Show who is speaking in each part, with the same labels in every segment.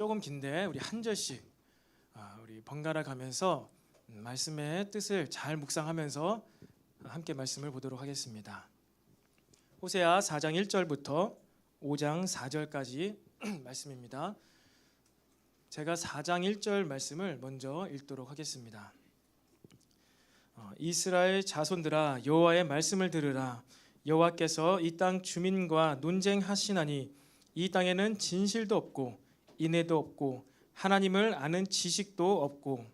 Speaker 1: 조금 긴데 우리 한 절씩 우리 번갈아 가면서 말씀의 뜻을 잘 묵상하면서 함께 말씀을 보도록 하겠습니다. 호세아 4장 1절부터 5장 4절까지 말씀입니다. 제가 4장 1절 말씀을 먼저 읽도록 하겠습니다. 이스라엘 자손들아 여호와의 말씀을 들으라. 여호와께서 이 땅 주민과 논쟁하시나니 이 땅에는 진실도 없고 인애도 없고 하나님을 아는 지식도 없고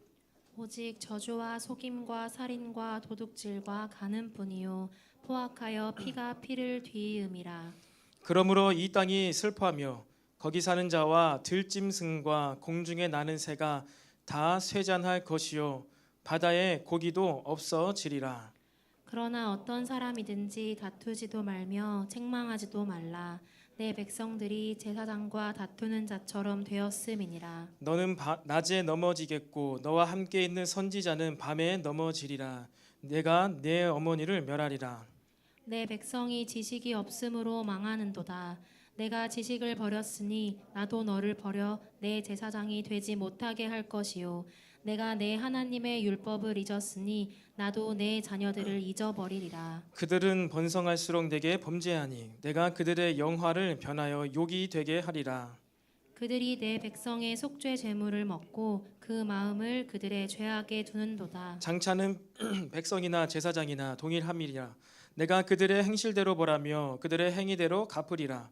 Speaker 2: 오직 저주와 속임과 살인과 도둑질과 간음뿐이요 포악하여 피가 피를 뒤이음이라.
Speaker 1: 그러므로 이 땅이 슬퍼하며 거기 사는 자와 들짐승과 공중에 나는 새가 다 쇠잔할 것이요 바다에 고기도 없어지리라.
Speaker 2: 그러나 어떤 사람이든지 다투지도 말며 책망하지도 말라. 내 백성들이 제사장과 다투는 자처럼 되었음이니라.
Speaker 1: 너는 낮에 넘어지겠고 너와 함께 있는 선지자는 밤에 넘어지리라. 내가 내 어머니를 멸하리라.
Speaker 2: 내 백성이 지식이 없음으로 망하는도다. 내가 지식을 버렸으니 나도 너를 버려 내 제사장이 되지 못하게 할 것이요 내가 내 하나님의 율법을 잊었으니 나도 내 자녀들을 잊어버리리라.
Speaker 1: 그들은 번성할수록 내게 범죄하니 내가 그들의 영화를 변하여 욕이 되게 하리라.
Speaker 2: 그들이 내 백성의 속죄 제물을 먹고 그 마음을 그들의 죄악에 두는도다.
Speaker 1: 장차는 백성이나 제사장이나 동일함이리라. 내가 그들의 행실대로 벌하며 그들의 행위대로 갚으리라.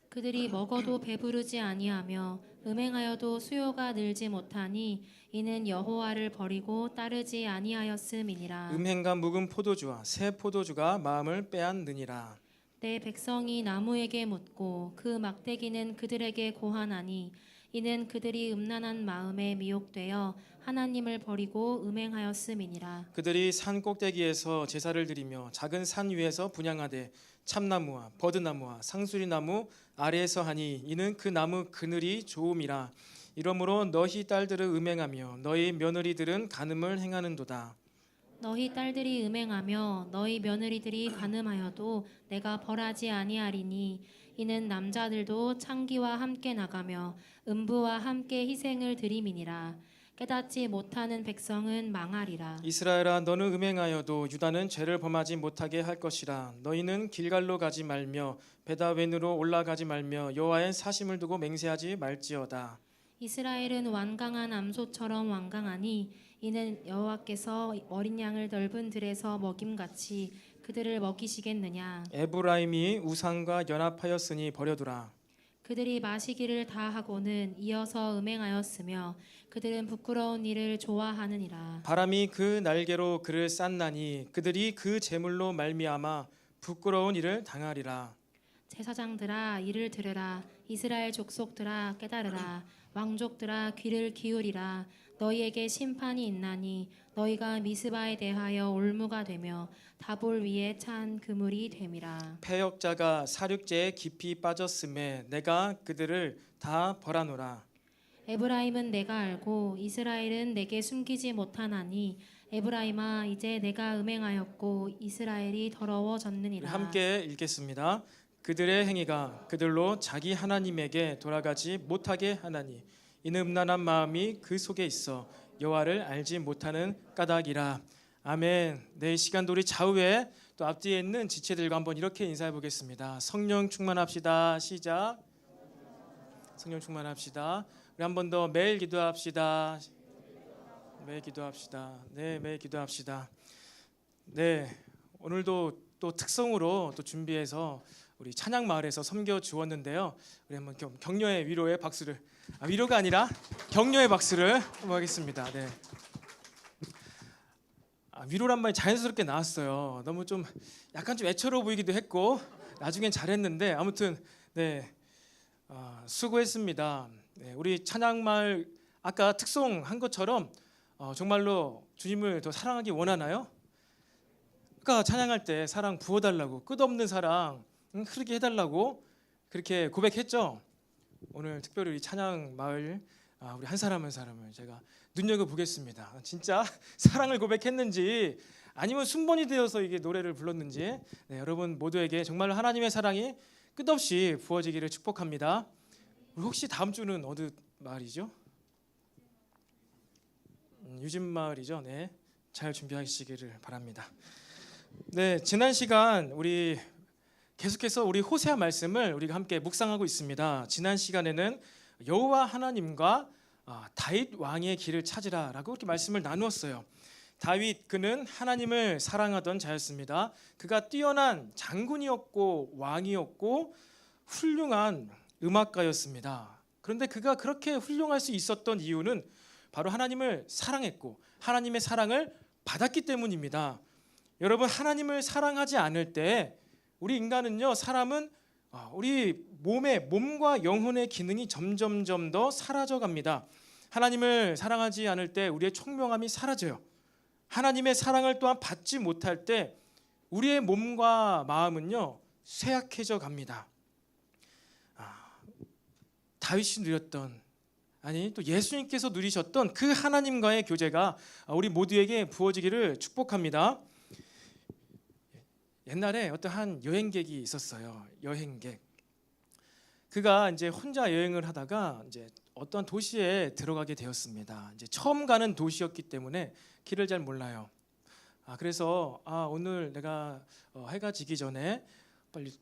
Speaker 2: 그들이 먹어도 배부르지 아니하며 음행하여도 수요가 늘지 못하니 이는 여호와를 버리고 따르지 아니하였음이니라.
Speaker 1: 음행과 묵은 포도주와 새 포도주가 마음을 빼앗느니라.
Speaker 2: 내 백성이 나무에게 묻고 그 막대기는 그들에게 고하나니 이는 그들이 음란한 마음에 미혹되어 하나님을 버리고 음행하였음이니라.
Speaker 1: 그들이 산 꼭대기에서 제사를 드리며 작은 산 위에서 분향하되 참나무와 버드나무와 상수리나무 아래에서 하니 이는 그 나무 그늘이 좋음이라. 이러므로 너희 딸들은 음행하며 너희 며느리들은 간음을 행하는도다.
Speaker 2: 너희 딸들이 음행하며 너희 며느리들이 간음하여도 내가 벌하지 아니하리니 이는 남자들도 창기와 함께 나가며 음부와 함께 희생을 드림이니라. 깨닫지 못하는 백성은 망하리라.
Speaker 1: 이스라엘아 너는 음행하여도 유다는 죄를 범하지 못하게 할 것이라. 너희는 길갈로 가지 말며 베다웬으로 올라가지 말며 여호와의 사심을 두고 맹세하지 말지어다.
Speaker 2: 이스라엘은 완강한 암소처럼 완강하니 이는 여호와께서 어린 양을 넓은 들에서 먹임같이 그들을 먹이시겠느냐.
Speaker 1: 에브라임이 우상과 연합하였으니 버려두라.
Speaker 2: 그들이 마시기를 다 하고는 이어서 음행하였으며 그들은 부끄러운 일을 좋아하느니라.
Speaker 1: 바람이 그 날개로 그를 쌌나니 그들이 그 제물로 말미암아 부끄러운 일을 당하리라.
Speaker 2: 제사장들아 이를 들으라. 이스라엘 족속들아 깨달으라. 왕족들아 귀를 기울이라. 너희에게 심판이 있나니 너희가 미스바에 대하여 올무가 되며 다볼 위에 찬 그물이 됨이라.
Speaker 1: 패역자가 사륙제에 깊이 빠졌음에 내가 그들을 다 벌하노라.
Speaker 2: 에브라임은 내가 알고 이스라엘은 내게 숨기지 못하나니 에브라임아 이제 내가 음행하였고 이스라엘이 더러워졌느니라.
Speaker 1: 함께 읽겠습니다. 그들의 행위가 그들로 자기 하나님에게 돌아가지 못하게 하나니 이는 음란한 마음이 그 속에 있어 여호와를 알지 못하는 까닭이라. 아멘. 네, 시간도 우리 좌우에 또 앞뒤에 있는 지체들과 한번 이렇게 인사해 보겠습니다. 성령 충만합시다. 시작. 성령 충만합시다. 우리 한 번 더 매일 기도합시다. 매일 기도합시다. 네, 매일 기도합시다. 네, 오늘도 또 특성으로 또 준비해서 우리 찬양 마을에서 섬겨 주었는데요. 우리 한번 격려의 위로의 박수를 위로가 아니라 격려의 박수를 한번 하겠습니다. 네. 위로란 말이 자연스럽게 나왔어요. 너무 좀 약간 좀 애처로워 보이기도 했고 나중엔 잘했는데 아무튼 네 수고했습니다. 네, 우리 찬양 마을 아까 특송한 것처럼 정말로 주님을 더 사랑하기 원하나요? 아까 찬양할 때 사랑 부어달라고 끝없는 사랑 흐르게 해달라고 그렇게 고백했죠. 오늘 특별히 우리 찬양 마을 우리 한 사람 한 사람을 제가 눈여겨보겠습니다. 진짜 사랑을 고백했는지 아니면 순번이 되어서 이게 노래를 불렀는지 네, 여러분 모두에게 정말 하나님의 사랑이 끝없이 부어지기를 축복합니다. 혹시 다음 주는 마을이죠? 유진 마을이죠. 네, 잘 준비하시기를 바랍니다. 네, 지난 시간 우리 계속해서 우리 호세아 말씀을 우리가 함께 묵상하고 있습니다. 지난 시간에는 여호와 하나님과 다윗 왕의 길을 찾으라라고 이렇게 말씀을 나누었어요. 다윗 그는 하나님을 사랑하던 자였습니다. 그가 뛰어난 장군이었고 왕이었고 훌륭한 음악가였습니다. 그런데 그가 그렇게 훌륭할 수 있었던 이유는 바로 하나님을 사랑했고 하나님의 사랑을 받았기 때문입니다. 여러분, 하나님을 사랑하지 않을 때 우리 인간은요, 사람은 우리 몸과 영혼의 기능이 점점점 더 사라져갑니다. 하나님을 사랑하지 않을 때 우리의 총명함이 사라져요. 하나님의 사랑을 또한 받지 못할 때 우리의 몸과 마음은요, 쇠약해져 갑니다. 다윗이 누렸던, 아니 또 예수님께서 누리셨던 그 하나님과의 교제가 우리 모두에게 부어지기를 축복합니다. 옛날에 어떤 한 여행객이 있었어요. 여행객. 그가 이제 혼자 여행을 하다가 이제 어떤 도시에 들어가게 되었습니다. 이제 처음 가는 도시였기 때문에 길을 잘 몰라요. 그래서 오늘 내가 해가 지기 전에 빨리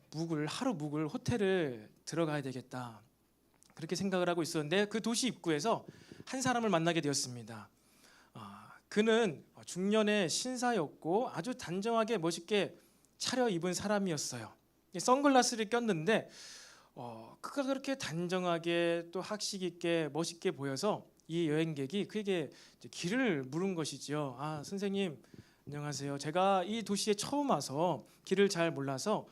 Speaker 1: 하루 묵을 호텔을 들어가야 되겠다. 그렇게 생각을 하고 있었는데 그 도시 입구에서 한 사람을 만나게 되었습니다. 그는 중년의 신사였고 아주 단정하게 멋있게 차려입은 사람이었어요. 선글라스를 꼈는데 그가 그렇게 단정하게 또 학식 있게 멋있게 보여서 이 여행객이 그에게 길을 물은 것이죠. 선생님 안녕하세요. 제가 이 도시에 처음 와서 길을 잘 몰라서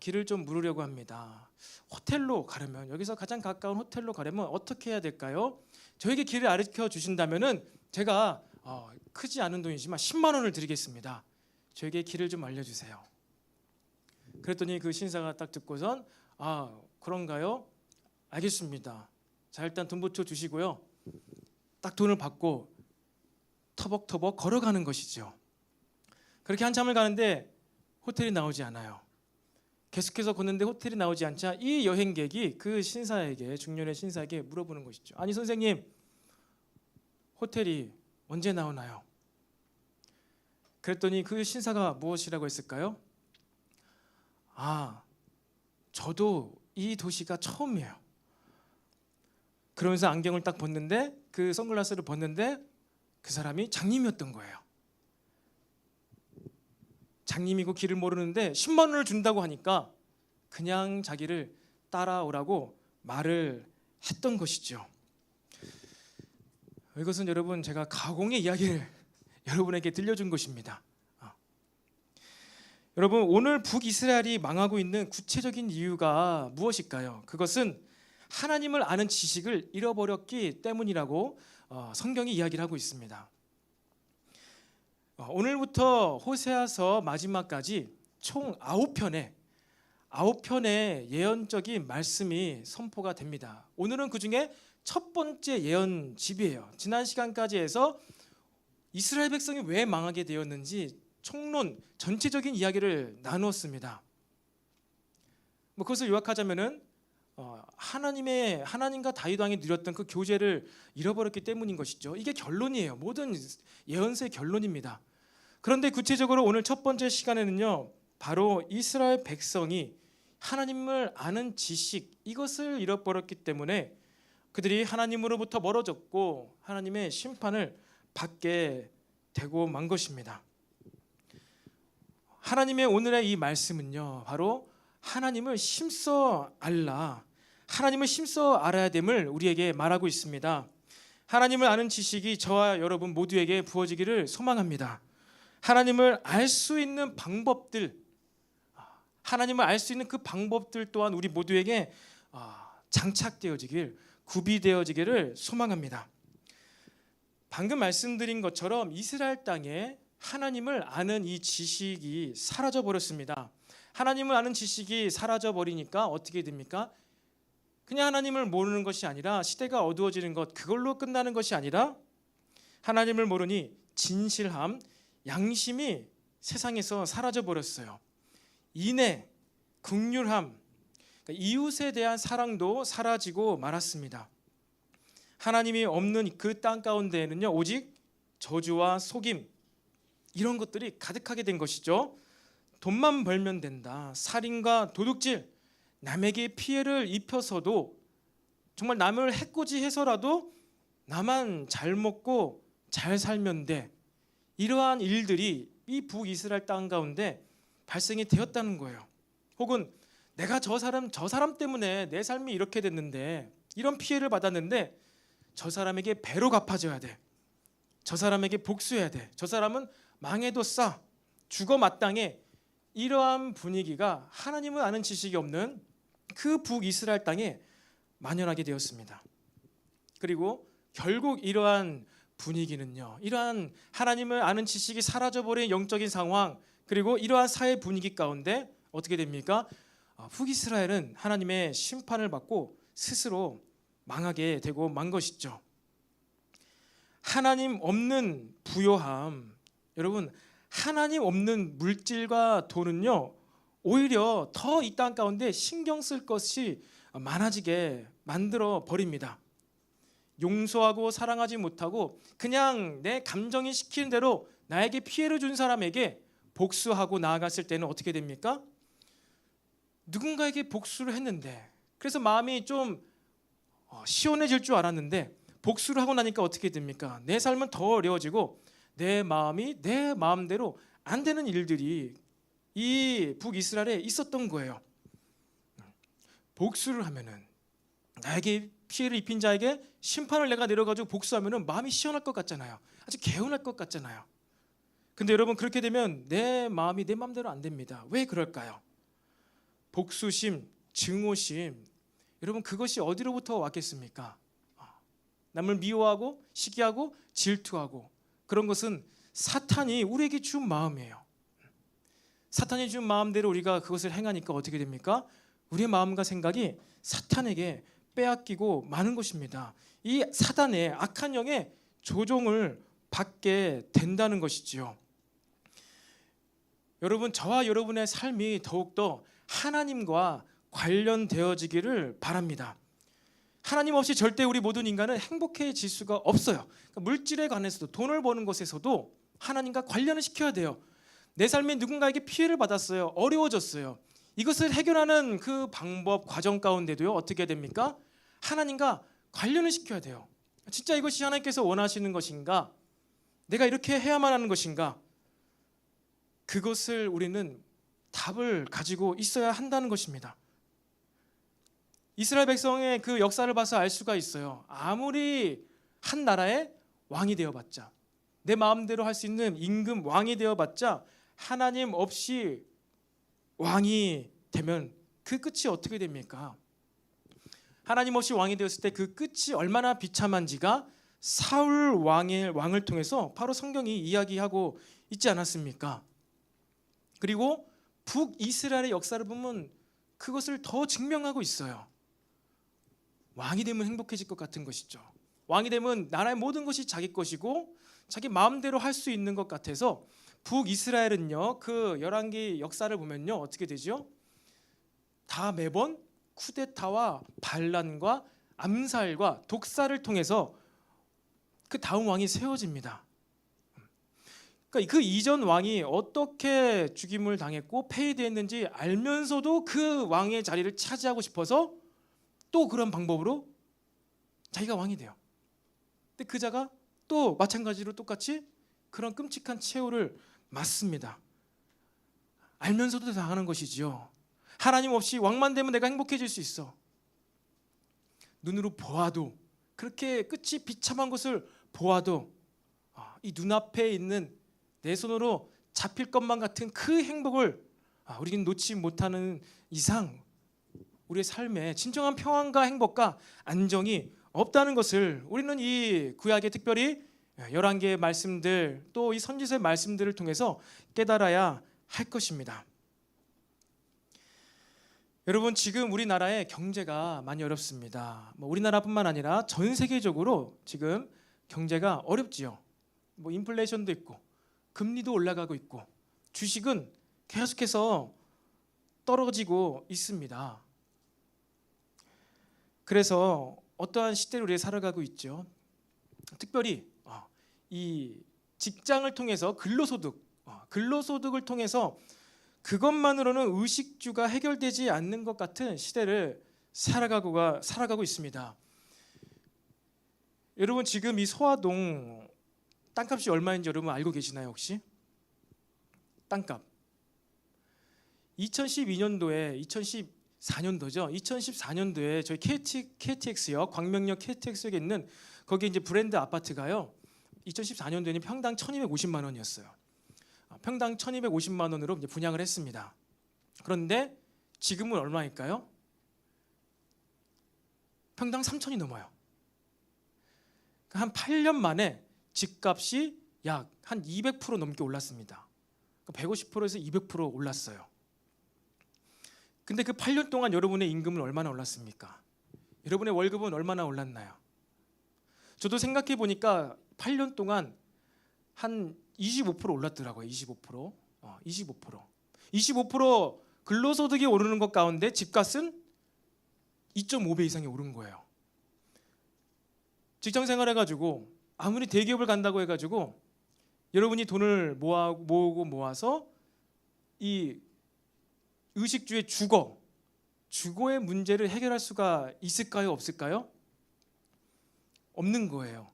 Speaker 1: 길을 좀 물으려고 합니다. 호텔로 가려면, 여기서 가장 가까운 호텔로 가려면 어떻게 해야 될까요? 저에게 길을 가르쳐 주신다면은 제가 크지 않은 돈이지만 10만 원을 드리겠습니다. 저에게 길을 좀 알려주세요. 그랬더니 그 신사가 딱 듣고선 그런가요? 알겠습니다. 자, 일단 돈 붙여 주시고요. 딱 돈을 받고 터벅터벅 걸어가는 것이죠. 그렇게 한참을 가는데 호텔이 나오지 않아요. 계속해서 걷는데 호텔이 나오지 않자 이 여행객이 그 신사에게, 중년의 신사에게 물어보는 것이죠. 아니 선생님, 호텔이 언제 나오나요? 그랬더니 그 신사가 무엇이라고 했을까요? 저도 이 도시가 처음이에요. 그러면서 안경을 딱 벗는데, 그 선글라스를 벗는데 그 사람이 장님이었던 거예요. 장님이고 길을 모르는데 10만 원을 준다고 하니까 그냥 자기를 따라오라고 말을 했던 것이죠. 이것은 여러분, 제가 가공의 이야기를 여러분에게 들려준 것입니다. 여러분, 오늘 북이스라엘이 망하고 있는 구체적인 이유가 무엇일까요? 그것은 하나님을 아는 지식을 잃어버렸기 때문이라고 성경이 이야기를 하고 있습니다. 오늘부터 호세아서 마지막까지 총 9편의 예언적인 말씀이 선포가 됩니다. 오늘은 그중에 첫 번째 예언집이에요. 지난 시간까지 해서 이스라엘 백성이 왜 망하게 되었는지 총론 전체적인 이야기를 나누었습니다. 그것을 요약하자면은 하나님과 다윗 왕이 누렸던 그 교제를 잃어버렸기 때문인 것이죠. 이게 결론이에요. 모든 예언서의 결론입니다. 그런데 구체적으로 오늘 첫 번째 시간에는요, 바로 이스라엘 백성이 하나님을 아는 지식, 이것을 잃어버렸기 때문에 그들이 하나님으로부터 멀어졌고 하나님의 심판을 받게 되고 만 것입니다. 하나님의 오늘의 이 말씀은요, 바로 하나님을 힘써 알아야 됨을 우리에게 말하고 있습니다. 하나님을 아는 지식이 저와 여러분 모두에게 부어지기를 소망합니다. 하나님을 알 수 있는 방법들, 하나님을 알 수 있는 그 방법들 또한 우리 모두에게 장착되어지길, 구비되어지기를 소망합니다. 방금 말씀드린 것처럼 이스라엘 땅에 하나님을 아는 이 지식이 사라져 버렸습니다. 하나님을 아는 지식이 사라져 버리니까 어떻게 됩니까? 그냥 하나님을 모르는 것이 아니라, 시대가 어두워지는 것, 그걸로 끝나는 것이 아니라 하나님을 모르니 진실함, 양심이 세상에서 사라져 버렸어요. 인애, 긍휼함, 그러니까 이웃에 대한 사랑도 사라지고 말았습니다. 하나님이 없는 그 땅 가운데에는요, 오직 저주와 속임, 이런 것들이 가득하게 된 것이죠. 돈만 벌면 된다, 살인과 도둑질, 남에게 피해를 입혀서도, 정말 남을 해코지해서라도 나만 잘 먹고 잘 살면 돼, 이러한 일들이 이 북이스라엘 땅 가운데 발생이 되었다는 거예요. 혹은 내가 저 사람 때문에 내 삶이 이렇게 됐는데, 이런 피해를 받았는데 저 사람에게 배로 갚아줘야 돼, 저 사람에게 복수해야 돼, 저 사람은 망해도 싸, 죽어 마땅해, 이러한 분위기가 하나님을 아는 지식이 없는 그 북이스라엘 땅에 만연하게 되었습니다. 그리고 결국 이러한 분위기는요, 이러한 하나님을 아는 지식이 사라져버린 영적인 상황, 그리고 이러한 사회 분위기 가운데 어떻게 됩니까? 북이스라엘은 하나님의 심판을 받고 스스로 망하게 되고 만 것이죠. 하나님 없는 부요함, 여러분, 하나님 없는 물질과 돈은요, 오히려 더 이 땅 가운데 신경 쓸 것이 많아지게 만들어 버립니다. 용서하고 사랑하지 못하고 그냥 내 감정이 시키는 대로 나에게 피해를 준 사람에게 복수하고 나아갔을 때는 어떻게 됩니까? 누군가에게 복수를 했는데, 그래서 마음이 좀 시원해질 줄 알았는데 복수를 하고 나니까 어떻게 됩니까? 내 삶은 더 어려워지고 내 마음이 내 마음대로 안 되는 일들이 이 북이스라엘에 있었던 거예요. 복수를 하면은, 나에게 피해를 입힌 자에게 심판을 내가 내려가지고 복수하면은 마음이 시원할 것 같잖아요. 아주 개운할 것 같잖아요. 근데 여러분, 그렇게 되면 내 마음이 내 마음대로 안 됩니다. 왜 그럴까요? 복수심, 증오심, 여러분, 그것이 어디로부터 왔겠습니까? 남을 미워하고 시기하고 질투하고, 그런 것은 사탄이 우리에게 준 마음이에요. 사탄이 준 마음대로 우리가 그것을 행하니까 어떻게 됩니까? 우리의 마음과 생각이 사탄에게 빼앗기고 마는 것입니다. 이 사단의 악한 영의 조종을 받게 된다는 것이지요. 여러분, 저와 여러분의 삶이 더욱더 하나님과 관련되어지기를 바랍니다. 하나님 없이 절대 우리 모든 인간은 행복해질 수가 없어요. 그러니까 물질에 관해서도, 돈을 버는 것에서도 하나님과 관련을 시켜야 돼요. 내 삶에 누군가에게 피해를 받았어요, 어려워졌어요. 이것을 해결하는 그 방법, 과정 가운데도요, 어떻게 됩니까? 하나님과 관련을 시켜야 돼요. 진짜 이것이 하나님께서 원하시는 것인가? 내가 이렇게 해야만 하는 것인가? 그것을 우리는 답을 가지고 있어야 한다는 것입니다. 이스라엘 백성의 그 역사를 봐서 알 수가 있어요. 아무리 한 나라의 왕이 되어봤자, 내 마음대로 할 수 있는 임금 왕이 되어봤자, 하나님 없이 왕이 되면 그 끝이 어떻게 됩니까? 하나님 없이 왕이 되었을 때 그 끝이 얼마나 비참한지가 사울 왕을 통해서 바로 성경이 이야기하고 있지 않았습니까? 그리고 북이스라엘의 역사를 보면 그것을 더 증명하고 있어요. 왕이 되면 행복해질 것 같은 것이죠. 왕이 되면 나라의 모든 것이 자기 것이고 자기 마음대로 할 수 있는 것 같아서, 북이스라엘은요, 그 열왕기 역사를 보면요, 어떻게 되죠? 다 매번 쿠데타와 반란과 암살과 독살을 통해서 그 다음 왕이 세워집니다. 그러니까 그 이전 왕이 어떻게 죽임을 당했고 폐위됐는지 알면서도 그 왕의 자리를 차지하고 싶어서 또 그런 방법으로 자기가 왕이 돼요. 근데 그 자가 또 마찬가지로 똑같이 그런 끔찍한 최후를 맞습니다. 알면서도 당하는 것이지요. 하나님 없이 왕만 되면 내가 행복해질 수 있어. 눈으로 보아도, 그렇게 끝이 비참한 것을 보아도, 이 눈앞에 있는 내 손으로 잡힐 것만 같은 그 행복을 우리는 놓지 못하는 이상 우리의 삶에 진정한 평안과 행복과 안정이 없다는 것을 우리는 이 구약의, 특별히 열왕기의 말씀들, 또 이 선지서의 말씀들을 통해서 깨달아야 할 것입니다. 여러분, 지금 우리나라의 경제가 많이 어렵습니다. 우리나라뿐만 아니라 전 세계적으로 지금 경제가 어렵지요. 인플레이션도 있고 금리도 올라가고 있고 주식은 계속해서 떨어지고 있습니다. 그래서 어떠한 시대를 우리가 살아가고 있죠. 특별히 이 직장을 통해서 근로소득을 통해서 그것만으로는 의식주가 해결되지 않는 것 같은 시대를 살아가고 있습니다. 여러분 지금 이 소화동 땅값이 얼마인지 여러분 알고 계시나요 혹시? 땅값 2012년도에 2014년도에 저희 KTX역 광명역 KTX역에 있는 거기 이제 브랜드 아파트가요. 2014년도에는 평당 1,250만 원이었어요. 평당 1,250만 원으로 이제 분양을 했습니다. 그런데 지금은 얼마일까요? 평당 3,000이 넘어요. 한 8년 만에 집값이 약 한 200% 넘게 올랐습니다. 150%에서 200% 올랐어요. 근데 그 8년 동안 여러분의 임금은 얼마나 올랐습니까? 여러분의 월급은 얼마나 올랐나요? 저도 생각해 보니까 8년 동안 한 25% 올랐더라고요. 25% 근로소득이 오르는 것 가운데 집값은 2.5배 이상이 오른 거예요. 직장 생활해가지고 아무리 대기업을 간다고 해가지고 여러분이 돈을 모아서 이 의식주의 주거의 문제를 해결할 수가 있을까요? 없을까요? 없는 거예요.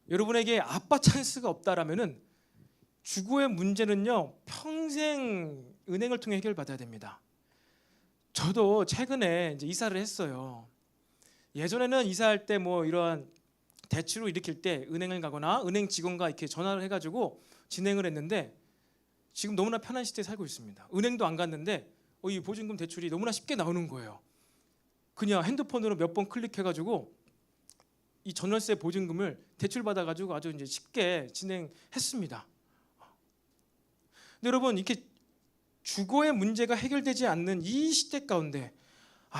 Speaker 1: 여러분에게 아빠 찬스가 없다라면은 주거의 문제는요 평생 은행을 통해 해결받아야 됩니다. 저도 최근에 이제 이사를 했어요. 예전에는 이사할 때 뭐 이러한 대출을 일으킬 때 은행을 가거나 은행 직원과 이렇게 전화를 해가지고 진행을 했는데 지금 너무나 편한 시대에 살고 있습니다. 은행도 안 갔는데 이 보증금 대출이 너무나 쉽게 나오는 거예요. 그냥 핸드폰으로 몇 번 클릭해가지고 이 전월세 보증금을 대출 받아가지고 아주 이제 쉽게 진행했습니다. 근데 여러분 이렇게 주거의 문제가 해결되지 않는 이 시대 가운데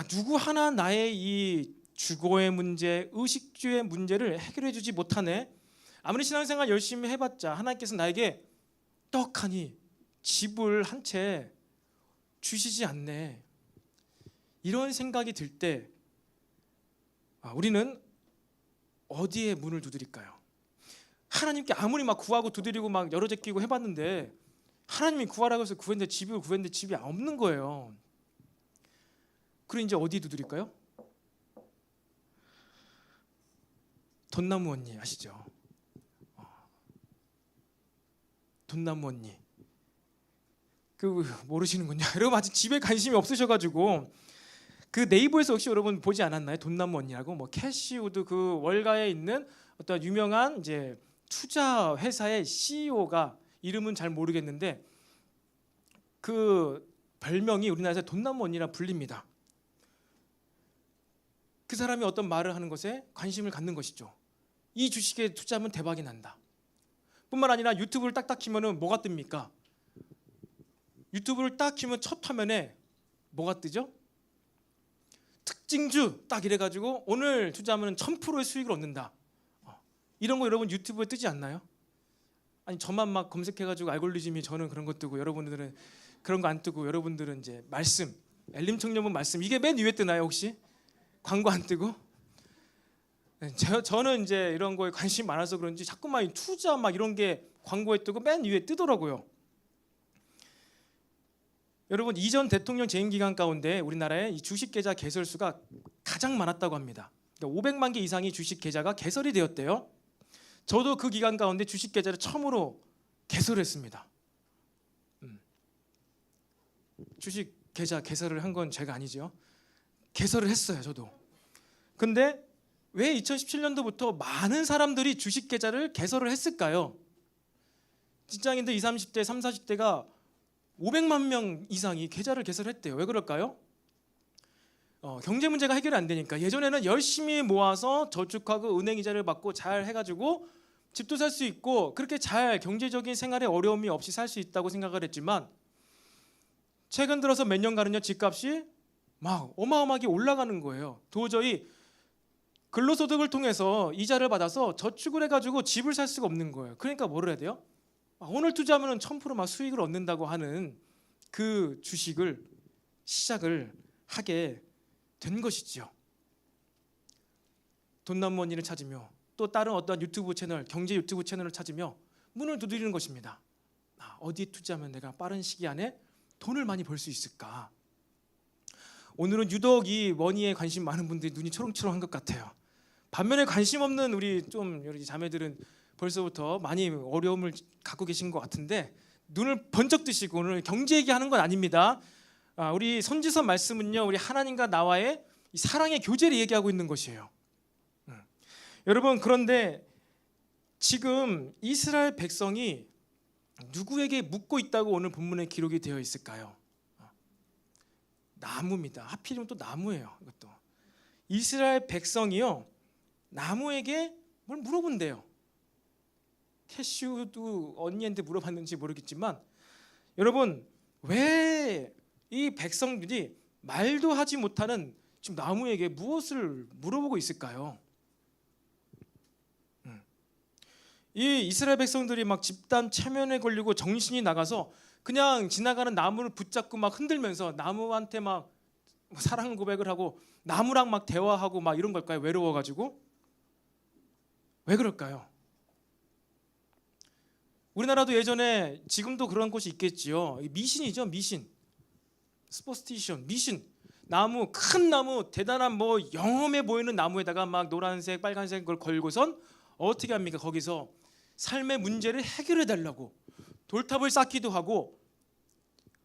Speaker 1: 누구 하나 나의 이 주거의 문제, 의식주의 문제를 해결해주지 못하네. 아무리 신앙생활 열심히 해봤자 하나님께서 나에게 떡하니 집을 한 채 주시지 않네. 이런 생각이 들 때 우리는 어디에 문을 두드릴까요? 하나님께 아무리 막 구하고 두드리고 막 여러 제끼고 해봤는데 하나님이 구하라고 해서 구했는데 집이 없는 거예요. 그럼 이제 어디 두드릴까요? 돈나무 언니 아시죠? 돈나무 언니 모르시는군요. 여러분 아직 집에 관심이 없으셔가지고 그 네이버에서 혹시 여러분 보지 않았나요? 돈나무 언니라고 뭐 캐시우드 그 월가에 있는 어떤 유명한 이제 투자 회사의 CEO가 이름은 잘 모르겠는데 그 별명이 우리나라에서 돈나무 언니라 불립니다. 그 사람이 어떤 말을 하는 것에 관심을 갖는 것이죠. 이 주식에 투자하면 대박이 난다. 뿐만 아니라 유튜브를 딱딱 키면은 뭐가 뜹니까? 유튜브를 딱 키면 첫 화면에 뭐가 뜨죠? 특징주 딱 이래가지고 오늘 투자하면 1000%의 수익을 얻는다. 이런 거 여러분 유튜브에 뜨지 않나요? 아니 저만 막 검색해가지고 알고리즘이 저는 그런 거 뜨고 여러분들은 그런 거 안 뜨고 여러분들은 이제 말씀 엘림청년부 말씀 이게 맨 위에 뜨나요 혹시? 광고 안 뜨고? 저는 이제 이런 거에 관심이 많아서 그런지 자꾸만 투자 막 이런 게 광고에 뜨고 맨 위에 뜨더라고요. 여러분 이전 대통령 재임 기간 가운데 우리나라의 이 주식 계좌 개설 수가 가장 많았다고 합니다. 그러니까 500만 개 이상의 주식 계좌가 개설이 되었대요. 저도 그 기간 가운데 주식 계좌를 처음으로 개설했습니다. 주식 계좌 개설을 한 건 제가 아니죠. 개설을 했어요, 저도. 근데 왜 2017년도부터 많은 사람들이 주식 계좌를 개설을 했을까요? 직장인들 20, 30대, 30, 40대가 500만 명 이상이 계좌를 개설했대요. 왜 그럴까요? 경제 문제가 해결이 안 되니까. 예전에는 열심히 모아서 저축하고 은행 이자를 받고 잘 해가지고 집도 살 수 있고 그렇게 잘 경제적인 생활에 어려움이 없이 살 수 있다고 생각을 했지만 최근 들어서 몇 년간은요 집값이 막 어마어마하게 올라가는 거예요. 도저히 근로소득을 통해서 이자를 받아서 저축을 해가지고 집을 살 수가 없는 거예요. 그러니까 뭐를 해야 돼요? 오늘 투자하면 1000%막 수익을 얻는다고 하는 그 주식을 시작을 하게 된 것이죠. 돈남원이를 찾으며 또 다른 어떤 유튜브 채널, 경제 유튜브 채널을 찾으며 문을 두드리는 것입니다. 어디에 투자하면 내가 빠른 시기 안에 돈을 많이 벌 수 있을까? 오늘은 유독 이 머니에 관심 많은 분들이 눈이 초롱초롱한 것 같아요. 반면에 관심 없는 우리 자매들은 벌써부터 많이 어려움을 갖고 계신 것 같은데 눈을 번쩍 뜨시고 오늘 경제 얘기하는 건 아닙니다. 우리 선지서 말씀은요, 우리 하나님과 나와의 이 사랑의 교제를 얘기하고 있는 것이에요. 여러분, 그런데 지금 이스라엘 백성이 누구에게 묻고 있다고 오늘 본문에 기록이 되어 있을까요? 나무입니다. 하필이면 또 나무예요. 이것도 이스라엘 백성이요, 나무에게 뭘 물어본대요. 캐슈도 언니한테 물어봤는지 모르겠지만 여러분, 왜 이 백성들이 말도 하지 못하는 지금 나무에게 무엇을 물어보고 있을까요? 이 이스라엘 백성들이 막 집단 체면에 걸리고 정신이 나가서 그냥 지나가는 나무를 붙잡고 막 흔들면서 나무한테 막 사랑 고백을 하고 나무랑 막 대화하고 막 이런 걸까요? 외로워가지고. 왜 그럴까요? 우리나라도 예전에, 지금도 그런 곳이 있겠지요. 미신이죠, 미신. 스포스티션, 미신. 나무, 큰 나무, 대단한 뭐 영험해 보이는 나무에다가 막 노란색, 빨간색 걸 걸고선 어떻게 합니까? 거기서 삶의 문제를 해결해 달라고 돌탑을 쌓기도 하고,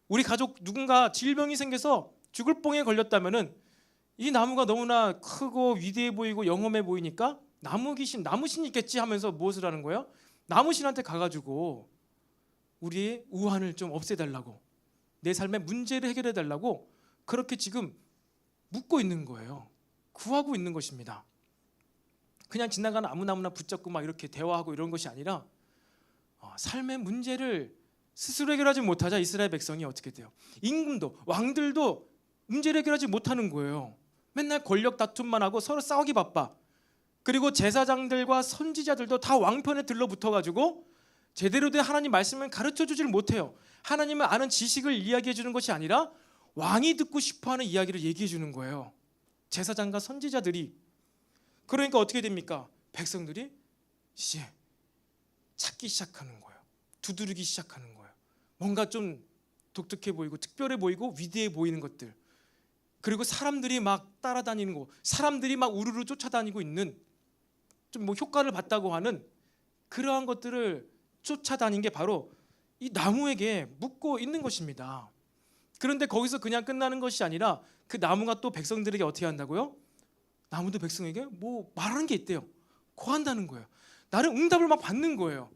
Speaker 1: 우리 가족 누군가 질병이 생겨서 죽을 뽕에 걸렸다면은 이 나무가 너무나 크고 위대해 보이고 영험해 보이니까 나무 귀신, 나무신 있겠지 하면서 무엇을 하는 거예요? 나무신한테 가가지고 우리의 우환을 좀 없애달라고, 내 삶의 문제를 해결해 달라고 그렇게 지금 묻고 있는 거예요. 구하고 있는 것입니다. 그냥 지나가는 아무나 붙잡고 막 이렇게 대화하고 이런 것이 아니라 삶의 문제를 스스로 해결하지 못하자 이스라엘 백성이 어떻게 돼요? 임금도, 왕들도 문제를 해결하지 못하는 거예요. 맨날 권력 다툼만 하고 서로 싸우기 바빠. 그리고 제사장들과 선지자들도 다 왕편에 들러붙어가지고 제대로 된 하나님 말씀을 가르쳐주지를 못해요. 하나님을 아는 지식을 이야기해 주는 것이 아니라 왕이 듣고 싶어하는 이야기를 얘기해 주는 거예요. 제사장과 선지자들이. 그러니까 어떻게 됩니까? 백성들이 이제 찾기 시작하는 거예요. 두드리기 시작하는 거예요. 뭔가 좀 독특해 보이고 특별해 보이고 위대해 보이는 것들, 그리고 사람들이 막 따라다니는 거, 사람들이 막 우르르 쫓아다니고 있는, 좀 뭐 효과를 봤다고 하는 그러한 것들을 쫓아다닌 게 바로 이 나무에게 묻고 있는 것입니다. 그런데 거기서 그냥 끝나는 것이 아니라 그 나무가 또 백성들에게 어떻게 한다고요? 나무도 백성에게 뭐 말하는 게 있대요. 고한다는 거예요. 나름 응답을 막 받는 거예요.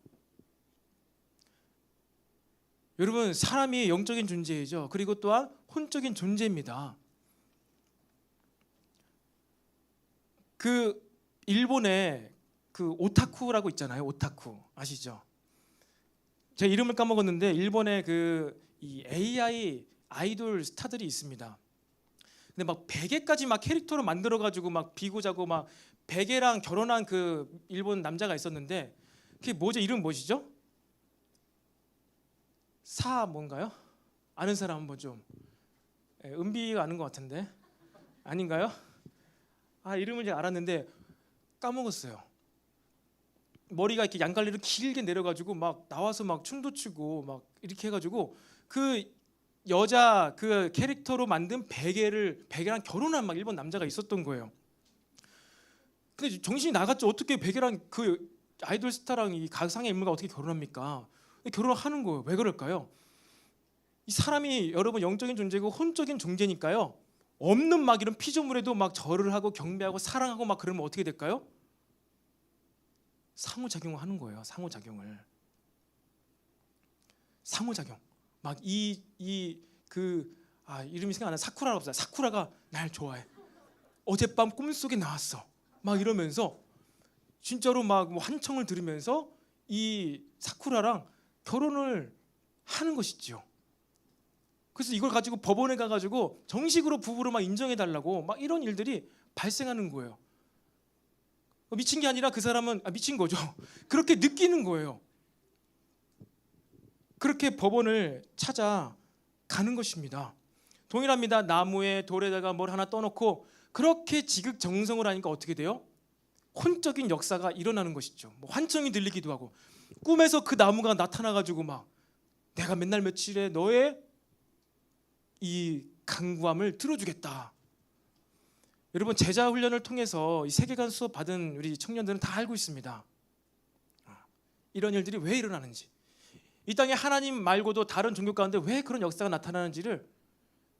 Speaker 1: 여러분, 사람이 영적인 존재이죠. 그리고 또한 혼적인 존재입니다. 그 일본에 그 오타쿠라고 있잖아요. 오타쿠 아시죠? 제 이름을 까먹었는데 일본에 이 AI 아이돌 스타들이 있습니다. 근데 막 베개까지 막 캐릭터로 만들어 가지고 막 비고 자고 막 베개랑 결혼한 그 일본 남자가 있었는데, 그게 뭐죠? 이름 뭐시죠? 사 뭔가요? 아는 사람 한번 좀. 은비가 아는 것 같은데 아닌가요? 이름을 잘 알았는데 까먹었어요. 머리가 이렇게 양갈래로 길게 내려가지고 막 나와서 막 춤도 추고 막 이렇게 해가지고 그 여자 그 캐릭터로 만든 베개랑 결혼한 막 일본 남자가 있었던 거예요. 근데 정신이 나갔죠. 어떻게 베개랑 그 아이돌 스타랑 이 가상의 인물과 어떻게 결혼합니까? 결혼을 하는 거예요. 왜 그럴까요? 이 사람이 여러분 영적인 존재고 혼적인 존재니까요. 없는 막 이런 피조물에도 막 절을 하고 경배하고 사랑하고 막 그러면 어떻게 될까요? 상호작용을 하는 거예요. 상호작용. 막 이름이 생각 안 나. 사쿠라라고 없어요. 사쿠라가 날 좋아해. 어젯밤 꿈속에 나왔어. 막 이러면서 진짜로 막 환청을 들으면서 이 사쿠라랑 결혼을 하는 것이지요. 그래서 이걸 가지고 법원에 가가지고 정식으로 부부로 막 인정해달라고 막 이런 일들이 발생하는 거예요. 미친 게 아니라 그 사람은 미친 거죠. 그렇게 느끼는 거예요. 그렇게 법원을 찾아가는 것입니다. 동일합니다. 나무에 돌에다가 뭘 하나 떠놓고 그렇게 지극정성을 하니까 어떻게 돼요? 혼적인 역사가 일어나는 것이죠. 뭐 환청이 들리기도 하고 꿈에서 그 나무가 나타나가지고 막 내가 맨날 며칠에 너의 이 간구함을 들어주겠다. 여러분 제자 훈련을 통해서 이 세계관 수업 받은 우리 청년들은 다 알고 있습니다. 이런 일들이 왜 일어나는지, 이 땅에 하나님 말고도 다른 종교 가운데 왜 그런 역사가 나타나는지를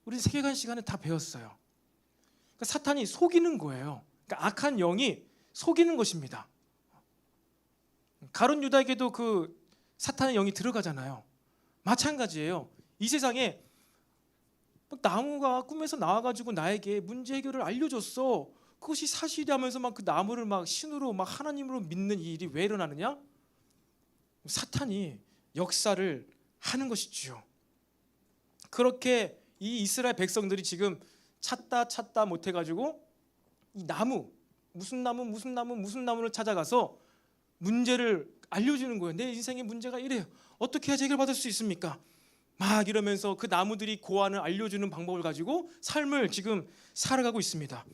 Speaker 1: 우리 세계관 시간에 다 배웠어요. 그러니까 사탄이 속이는 거예요. 그러니까 악한 영이 속이는 것입니다. 가룟 유다에게도 그 사탄의 영이 들어가잖아요. 마찬가지예요. 이 세상에 나무가 꿈에서 나와가지고 나에게 문제 해결을 알려줬어. 그것이 사실이라면서 막 그 나무를 막 신으로 막 하나님으로 믿는 이 일이 왜 일어나느냐? 사탄이 역사를 하는 것이지요. 그렇게 이 이스라엘 백성들이 지금 찾다 못해가지고 이 나무 무슨 나무를 찾아가서 문제를 알려주는 거예요. 내 인생의 문제가 이래요. 어떻게 해야 해결받을 수 있습니까? 막 이러면서 그 나무들이 고안을 알려주는 방법을 가지고 삶을 지금 살아가고 있습니다.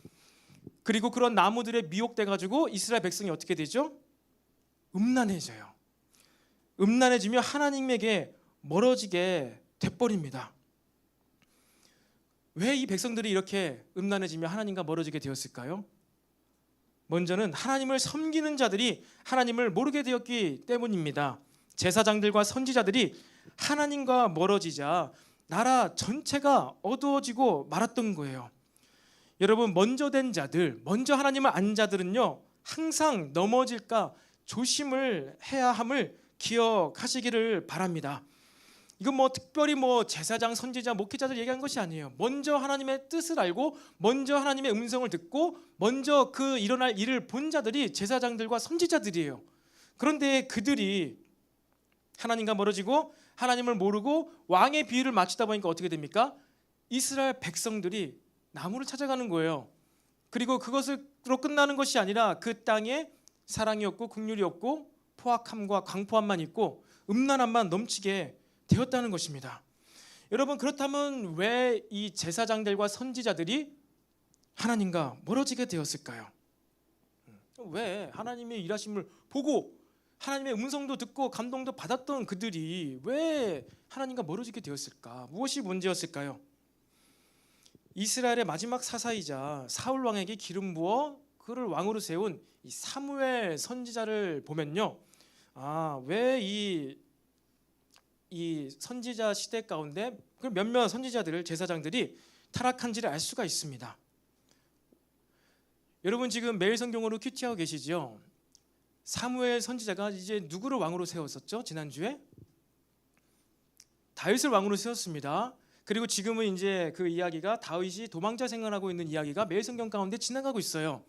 Speaker 1: 그리고 그런 나무들에 미혹돼 가지고 이스라엘 백성이 어떻게 되죠? 음란해져요. 음란해지며 하나님에게 멀어지게 돼버립니다. 왜 이 백성들이 이렇게 음란해지며 하나님과 멀어지게 되었을까요? 먼저는 하나님을 섬기는 자들이 하나님을 모르게 되었기 때문입니다. 제사장들과 선지자들이 하나님과 멀어지자 나라 전체가 어두워지고 말았던 거예요. 여러분, 먼저 된 자들, 먼저 하나님을 안 자들은요, 항상 넘어질까 조심을 해야 함을 기억하시기를 바랍니다. 이건 뭐 특별히 뭐 제사장, 선지자, 목회자들 얘기한 것이 아니에요. 먼저 하나님의 뜻을 알고 먼저 하나님의 음성을 듣고 먼저 그 일어날 일을 본 자들이 제사장들과 선지자들이에요. 그런데 그들이 하나님과 멀어지고 하나님을 모르고 왕의 비유를 맞추다 보니까 어떻게 됩니까? 이스라엘 백성들이 나무를 찾아가는 거예요. 그리고 그것으로 끝나는 것이 아니라 그 땅에 사랑이 없고 긍휼이 없고 포악함과 광포함만 있고 음란함만 넘치게 되었다는 것입니다. 여러분, 그렇다면 왜 이 제사장들과 선지자들이 하나님과 멀어지게 되었을까요? 왜 하나님의 일하심을 보고 하나님의 음성도 듣고 감동도 받았던 그들이 왜 하나님과 멀어지게 되었을까? 무엇이 문제였을까요? 이스라엘의 마지막 사사이자 사울 왕에게 기름 부어 그를 왕으로 세운 이 사무엘 선지자를 보면요, 왜 이 선지자 시대 가운데 몇몇 선지자들을 제사장들이 타락한지를 알 수가 있습니다. 여러분, 지금 매일 성경으로 큐티하고 계시죠? 사무엘 선지자가 이제 누구를 왕으로 세웠었죠? 지난주에 다윗을 왕으로 세웠습니다. 그리고 지금은 이제 그 이야기가 다윗이 도망자 생활하고 있는 이야기가 매일 성경 가운데 지나가고 있어요.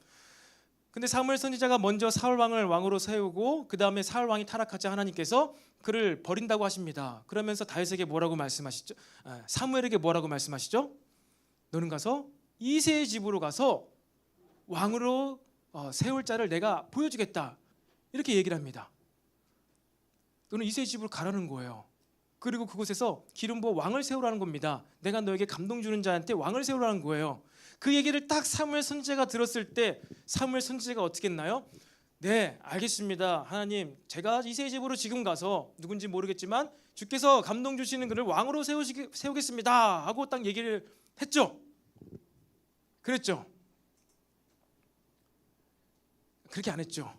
Speaker 1: 근데 사무엘 선지자가 먼저 사울 왕을 왕으로 세우고 그 다음에 사울 왕이 타락하자 하나님께서 그를 버린다고 하십니다. 그러면서 다윗에게 뭐라고 말씀하시죠? 사무엘에게 뭐라고 말씀하시죠? 너는 가서 이새의 집으로 가서 왕으로 세울 자를 내가 보여주겠다, 이렇게 얘기를 합니다. 너는 이새의 집으로 가라는 거예요. 그리고 그곳에서 기름 부어 왕을 세우라는 겁니다. 내가 너에게 감동 주는 자한테 왕을 세우라는 거예요. 그 얘기를 딱 사무엘 선지자가 들었을 때 사무엘 선지자가 어떻게 했나요? 네, 알겠습니다. 하나님, 제가 이새의 집으로 지금 가서 누군지 모르겠지만 주께서 감동 주시는 그를 왕으로 세우겠습니다 하고 딱 얘기를 했죠. 그랬죠? 그렇게 안 했죠.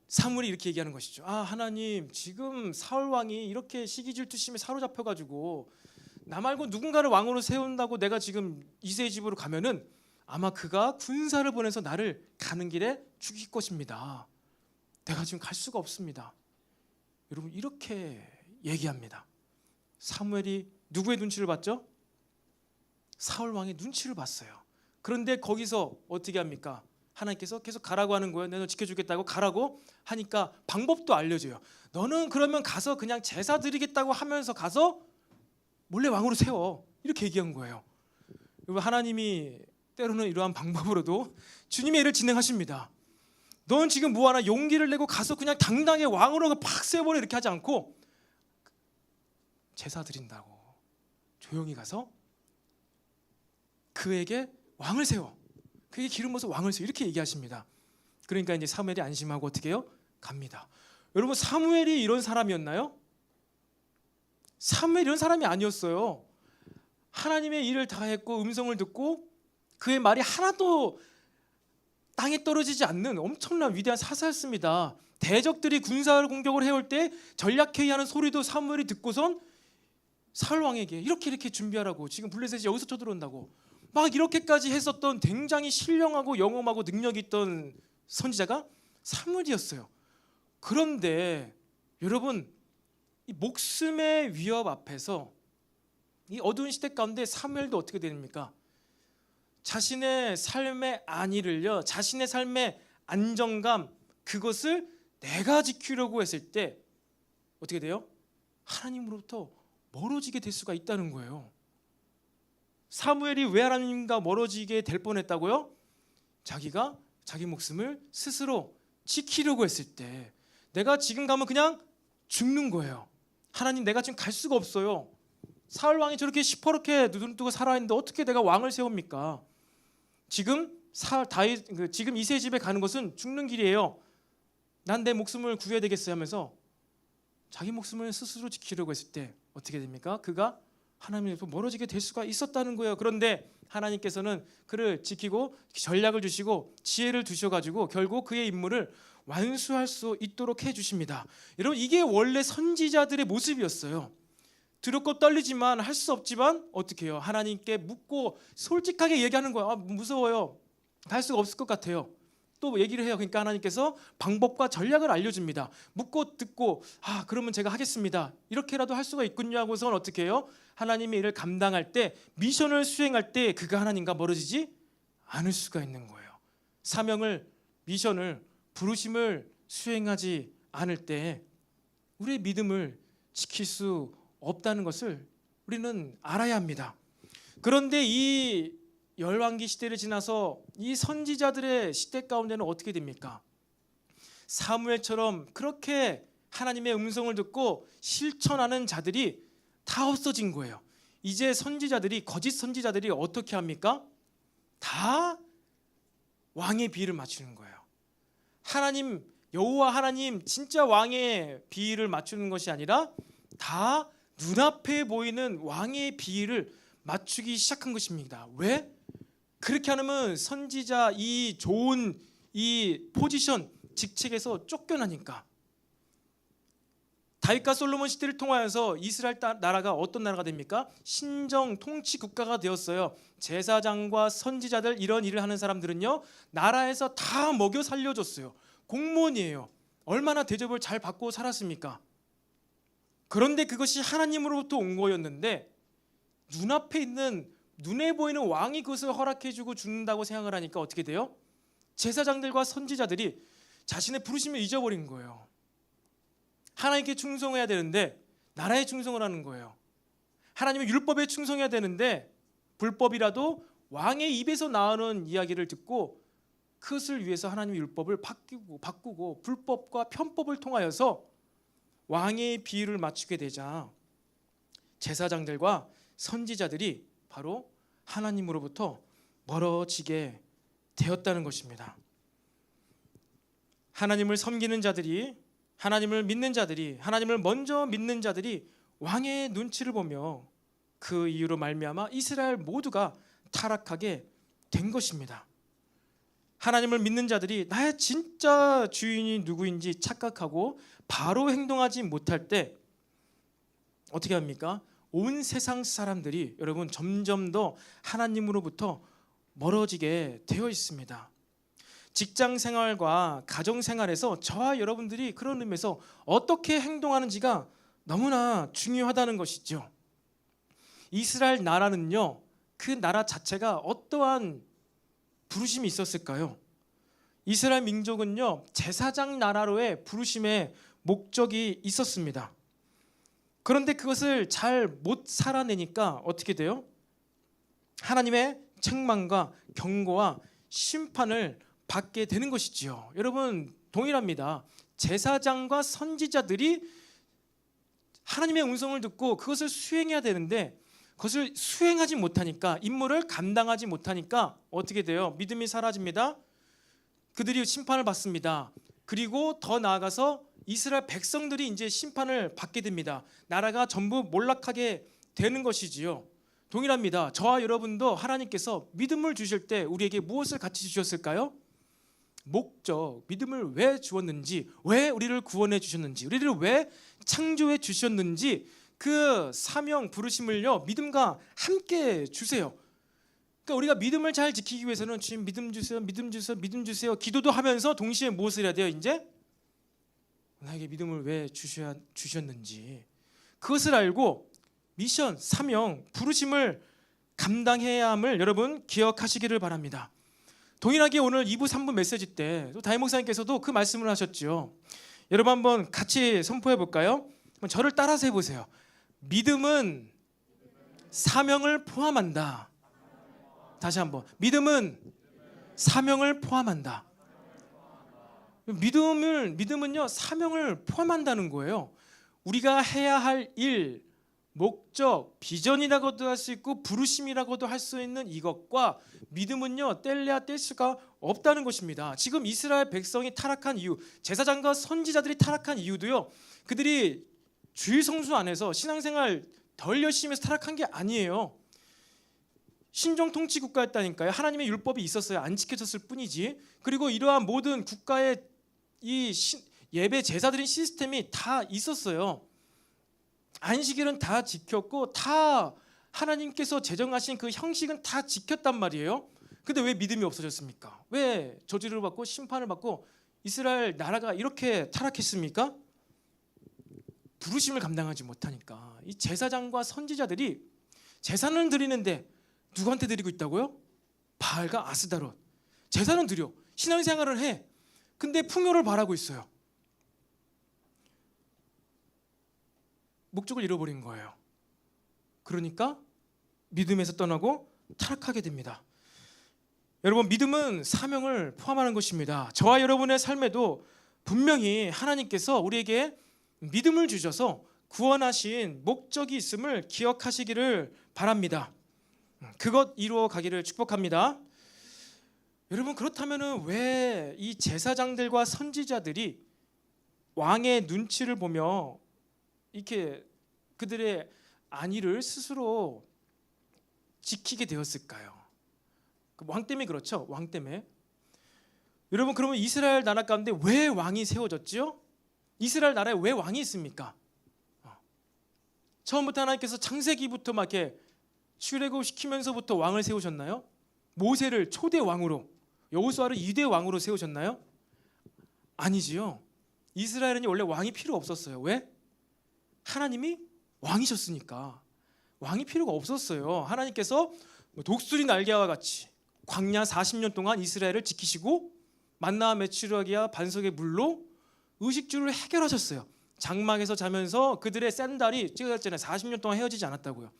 Speaker 1: 사무엘이 이렇게 얘기하는 것이죠. 하나님, 지금 사울 왕이 이렇게 시기 질투심에 사로잡혀가지고 나 말고 누군가를 왕으로 세운다고 내가 지금 이새의 집으로 가면은 아마 그가 군사를 보내서 나를 가는 길에 죽일 것입니다. 내가 지금 갈 수가 없습니다. 여러분, 이렇게 얘기합니다. 사무엘이 누구의 눈치를 봤죠? 사울 왕의 눈치를 봤어요. 그런데 거기서 어떻게 합니까? 하나님께서 계속 가라고 하는 거예요. 내가 너 지켜주겠다고 가라고 하니까 방법도 알려줘요. 너는 그러면 가서 그냥 제사 드리겠다고 하면서 가서 몰래 왕으로 세워, 이렇게 얘기한 거예요. 하나님이 때로는 이러한 방법으로도 주님의 일을 진행하십니다. 넌 지금 뭐하나 용기를 내고 가서 그냥 당당하게 왕으로 팍 세워버려, 이렇게 하지 않고 제사 드린다고 조용히 가서 그에게 왕을 세워. 그게 기름 부어서 왕을 세워 이렇게 얘기하십니다. 그러니까 이제 사무엘이 안심하고 어떻게 해요? 갑니다. 여러분 사무엘이 이런 사람이었나요? 사무엘이 이런 사람이 아니었어요. 하나님의 일을 다 했고 음성을 듣고 그의 말이 하나도 땅에 떨어지지 않는 엄청난 위대한 사사였습니다. 대적들이 군사 공격을 해올 때 전략회의하는 소리도 사무엘이 듣고선 사울 왕에게 이렇게 준비하라고, 지금 블레셋이 여기서 쳐들어온다고 막 이렇게까지 했었던 굉장히 신령하고 영험하고 능력이 있던 선지자가 사무엘이었어요. 그런데 여러분 이 목숨의 위협 앞에서 이 어두운 시대 가운데 사무엘도 어떻게 됩니까? 자신의 삶의 안위를요, 자신의 삶의 안정감, 그것을 내가 지키려고 했을 때 어떻게 돼요? 하나님으로부터 멀어지게 될 수가 있다는 거예요. 사무엘이 왜 하나님과 멀어지게 될 뻔했다고요? 자기가 자기 목숨을 스스로 지키려고 했을 때 내가 지금 가면 그냥 죽는 거예요. 하나님 내가 지금 갈 수가 없어요. 사울 왕이 저렇게 시퍼렇게 눈 뜨고 살아있는데 어떻게 내가 왕을 세웁니까? 지금 지금 이세 집에 가는 것은 죽는 길이에요. 난 내 목숨을 구해야 되겠어요 하면서 자기 목숨을 스스로 지키려고 했을 때 어떻게 됩니까? 그가 하나님에서 멀어지게 될 수가 있었다는 거예요. 그런데 하나님께서는 그를 지키고 전략을 주시고 지혜를 주셔가지고 결국 그의 임무를 완수할 수 있도록 해주십니다. 여러분 이게 원래 선지자들의 모습이었어요. 두렵고 떨리지만 할 수 없지만 어떻게 해요? 하나님께 묻고 솔직하게 얘기하는 거예요. 무서워요. 할 수가 없을 것 같아요. 또 얘기를 해요. 그러니까 하나님께서 방법과 전략을 알려줍니다. 묻고 듣고 그러면 제가 하겠습니다. 이렇게라도 할 수가 있군요 하고선 어떻게 해요? 하나님의 일을 감당할 때 미션을 수행할 때 그가 하나님과 멀어지지 않을 수가 있는 거예요. 사명을, 미션을, 부르심을 수행하지 않을 때 우리의 믿음을 지킬 수 없다는 것을 우리는 알아야 합니다. 그런데 이 열왕기 시대를 지나서 이 선지자들의 시대 가운데는 어떻게 됩니까? 사무엘처럼 그렇게 하나님의 음성을 듣고 실천하는 자들이 다 없어진 거예요. 이제 선지자들이, 거짓 선지자들이 어떻게 합니까? 다 왕의 비위를 맞추는 거예요. 하나님, 여호와 하나님 진짜 왕의 비위를 맞추는 것이 아니라 다 눈앞에 보이는 왕의 비위를 맞추기 시작한 것입니다. 왜? 그렇게 하면 선지자 이 좋은 이 포지션, 직책에서 쫓겨나니까. 다윗과 솔로몬 시대를 통하여서 이스라엘 나라가 어떤 나라가 됩니까? 신정 통치 국가가 되었어요. 제사장과 선지자들 이런 일을 하는 사람들은요 나라에서 다 먹여 살려줬어요. 공무원이에요. 얼마나 대접을 잘 받고 살았습니까? 그런데 그것이 하나님으로부터 온 거였는데 눈앞에 있는, 눈에 보이는 왕이 그것을 허락해주고 준다고 생각을 하니까 어떻게 돼요? 제사장들과 선지자들이 자신의 부르심을 잊어버린 거예요. 하나님께 충성해야 되는데 나라에 충성을 하는 거예요. 하나님의 율법에 충성해야 되는데 불법이라도 왕의 입에서 나오는 이야기를 듣고 그것을 위해서 하나님의 율법을 바꾸고 불법과 편법을 통하여서 왕의 비위를 맞추게 되자 제사장들과 선지자들이 바로 하나님으로부터 멀어지게 되었다는 것입니다. 하나님을 섬기는 자들이, 하나님을 믿는 자들이, 하나님을 먼저 믿는 자들이 왕의 눈치를 보며 그 이유로 말미암아 이스라엘 모두가 타락하게 된 것입니다. 하나님을 믿는 자들이 나의 진짜 주인이 누구인지 착각하고 바로 행동하지 못할 때 어떻게 합니까? 온 세상 사람들이 여러분 점점 더 하나님으로부터 멀어지게 되어 있습니다. 직장 생활과 가정 생활에서 저와 여러분들이 그런 의미에서 어떻게 행동하는지가 너무나 중요하다는 것이죠. 이스라엘 나라는요, 그 나라 자체가 어떠한 부르심이 있었을까요? 이스라엘 민족은요, 제사장 나라로의 부르심의 목적이 있었습니다. 그런데 그것을 잘 못 살아내니까 어떻게 돼요? 하나님의 책망과 경고와 심판을 받게 되는 것이지요. 여러분 동일합니다. 제사장과 선지자들이 하나님의 음성을 듣고 그것을 수행해야 되는데 그것을 수행하지 못하니까, 임무를 감당하지 못하니까 어떻게 돼요? 믿음이 사라집니다. 그들이 심판을 받습니다. 그리고 더 나아가서 이스라엘 백성들이 이제 심판을 받게 됩니다. 나라가 전부 몰락하게 되는 것이지요. 동일합니다. 저와 여러분도 하나님께서 믿음을 주실 때 우리에게 무엇을 같이 주셨을까요? 목적, 믿음을 왜 주었는지, 왜 우리를 구원해 주셨는지, 우리를 왜 창조해 주셨는지 그 사명 부르심을요 믿음과 함께 주세요. 그러니까 우리가 믿음을 잘 지키기 위해서는 주님 믿음 주세요, 믿음 주세요, 믿음 주세요 기도도 하면서 동시에 무엇을 해야 돼요? 이제 나에게 믿음을 왜 주셨는지 그것을 알고 미션, 사명, 부르심을 감당해야 함을 여러분 기억하시기를 바랍니다. 동일하게 오늘 2부 3부 메시지 때 또 다임 목사님께서도 그 말씀을 하셨죠. 여러분 한번 같이 선포해 볼까요? 저를 따라서 해보세요. 믿음은 사명을 포함한다. 다시 한번, 믿음은 사명을 포함한다. 믿음은요 사명을 포함한다는 거예요. 우리가 해야 할 일, 목적, 비전이라고도 할 수 있고 부르심이라고도 할 수 있는 이것과 믿음은요 뗄래야 뗄 수가 없다는 것입니다. 지금 이스라엘 백성이 타락한 이유, 제사장과 선지자들이 타락한 이유도요 그들이 주일 성수 안에서 신앙생활 덜 열심히 해서 타락한 게 아니에요. 신종 통치 국가였다니까요. 하나님의 율법이 있었어요. 안 지켜졌을 뿐이지. 그리고 이러한 모든 국가의 이 예배 제사드린 시스템이 다 있었어요. 안식일은 다 지켰고 다 하나님께서 제정하신 그 형식은 다 지켰단 말이에요. 근데 왜 믿음이 없어졌습니까? 왜 저주를 받고 심판을 받고 이스라엘 나라가 이렇게 타락했습니까? 부르심을 감당하지 못하니까. 이 제사장과 선지자들이 제사는 드리는데 누구한테 드리고 있다고요? 바알과 아스다롯. 제사는 드려, 신앙생활을 해. 근데 풍요를 바라고 있어요. 목적을 잃어버린 거예요. 그러니까 믿음에서 떠나고 타락하게 됩니다. 여러분, 믿음은 사명을 포함하는 것입니다. 저와 여러분의 삶에도 분명히 하나님께서 우리에게 믿음을 주셔서 구원하신 목적이 있음을 기억하시기를 바랍니다. 그것 이루어 가기를 축복합니다. 여러분, 그렇다면 왜 이 제사장들과 선지자들이 왕의 눈치를 보며 이렇게 그들의 안위를 스스로 지키게 되었을까요? 왕 때문에 그렇죠. 왕 때문에. 여러분, 그러면 이스라엘 나라 가운데 왜 왕이 세워졌지요? 이스라엘 나라에 왜 왕이 있습니까? 처음부터 하나님께서 창세기부터 막 이렇게 출애굽시키면서부터 왕을 세우셨나요? 모세를 초대 왕으로, 여호수아를 2대 왕으로 세우셨나요? 아니지요. 이스라엘은 원래 왕이 필요 없었어요. 왜? 하나님이 왕이셨으니까. 왕이 필요가 없었어요. 하나님께서 독수리 날개와 같이 광야 40년 동안 이스라엘을 지키시고 만나와 메추라기와 반석의 물로 의식주를 해결하셨어요. 장막에서 자면서 그들의 샌달이 제가 했잖아요. 40년 동안 헤어지지 않았다고요.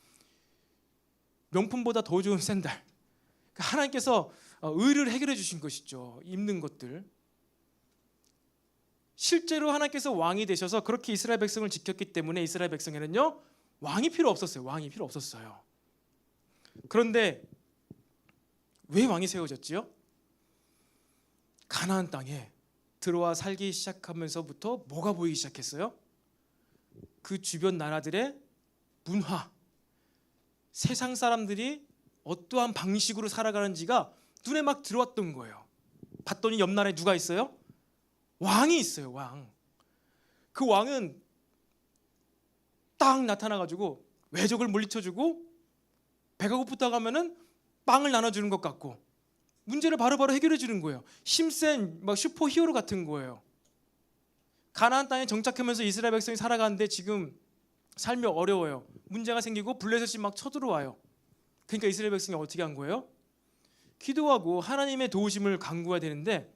Speaker 1: 명품보다 더 좋은 샌달. 하나님께서 의를 해결해 주신 것이죠. 입는 것들. 실제로 하나님께서 왕이 되셔서 그렇게 이스라엘 백성을 지켰기 때문에 이스라엘 백성에는요 왕이 필요 없었어요. 왕이 필요 없었어요. 그런데 왜 왕이 세워졌지요? 가나안 땅에 들어와 살기 시작하면서부터 뭐가 보이기 시작했어요? 그 주변 나라들의 문화, 세상 사람들이 어떠한 방식으로 살아가는지가 눈에 막 들어왔던 거예요. 봤더니 옆 나라에 누가 있어요? 왕이 있어요. 왕. 그 왕은 딱 나타나가지고 외적을 물리쳐주고 배가 고프다고 하면은 빵을 나눠주는 것 같고 문제를 바로바로 해결해 주는 거예요. 힘센 막 슈퍼 히어로 같은 거예요. 가나안 땅에 정착하면서 이스라엘 백성이 살아가는데 지금 삶이 어려워요. 문제가 생기고 블레셋이 막 쳐들어와요. 그러니까 이스라엘 백성이 어떻게 한 거예요? 기도하고 하나님의 도우심을 간구해야 되는데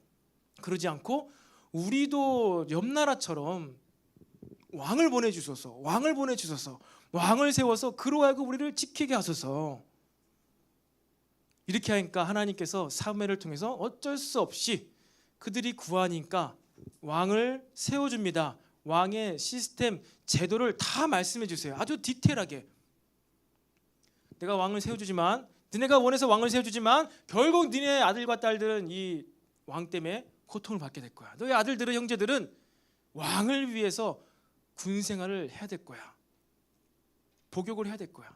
Speaker 1: 그러지 않고 우리도 옆 나라처럼 왕을 보내주소서, 왕을 보내주소서, 왕을 세워서 그로 하여금 우리를 지키게 하소서. 이렇게 하니까 하나님께서 사무엘을 통해서 어쩔 수 없이 그들이 구하니까 왕을 세워줍니다. 왕의 시스템, 제도를 다 말씀해 주세요. 아주 디테일하게. 내가 왕을 세워주지만 너네가 원해서 왕을 세워주지만 결국 너네 아들과 딸들은 이 왕 때문에 고통을 받게 될 거야. 너희 아들들은 형제들은 왕을 위해서 군 생활을 해야 될 거야. 복역을 해야 될 거야.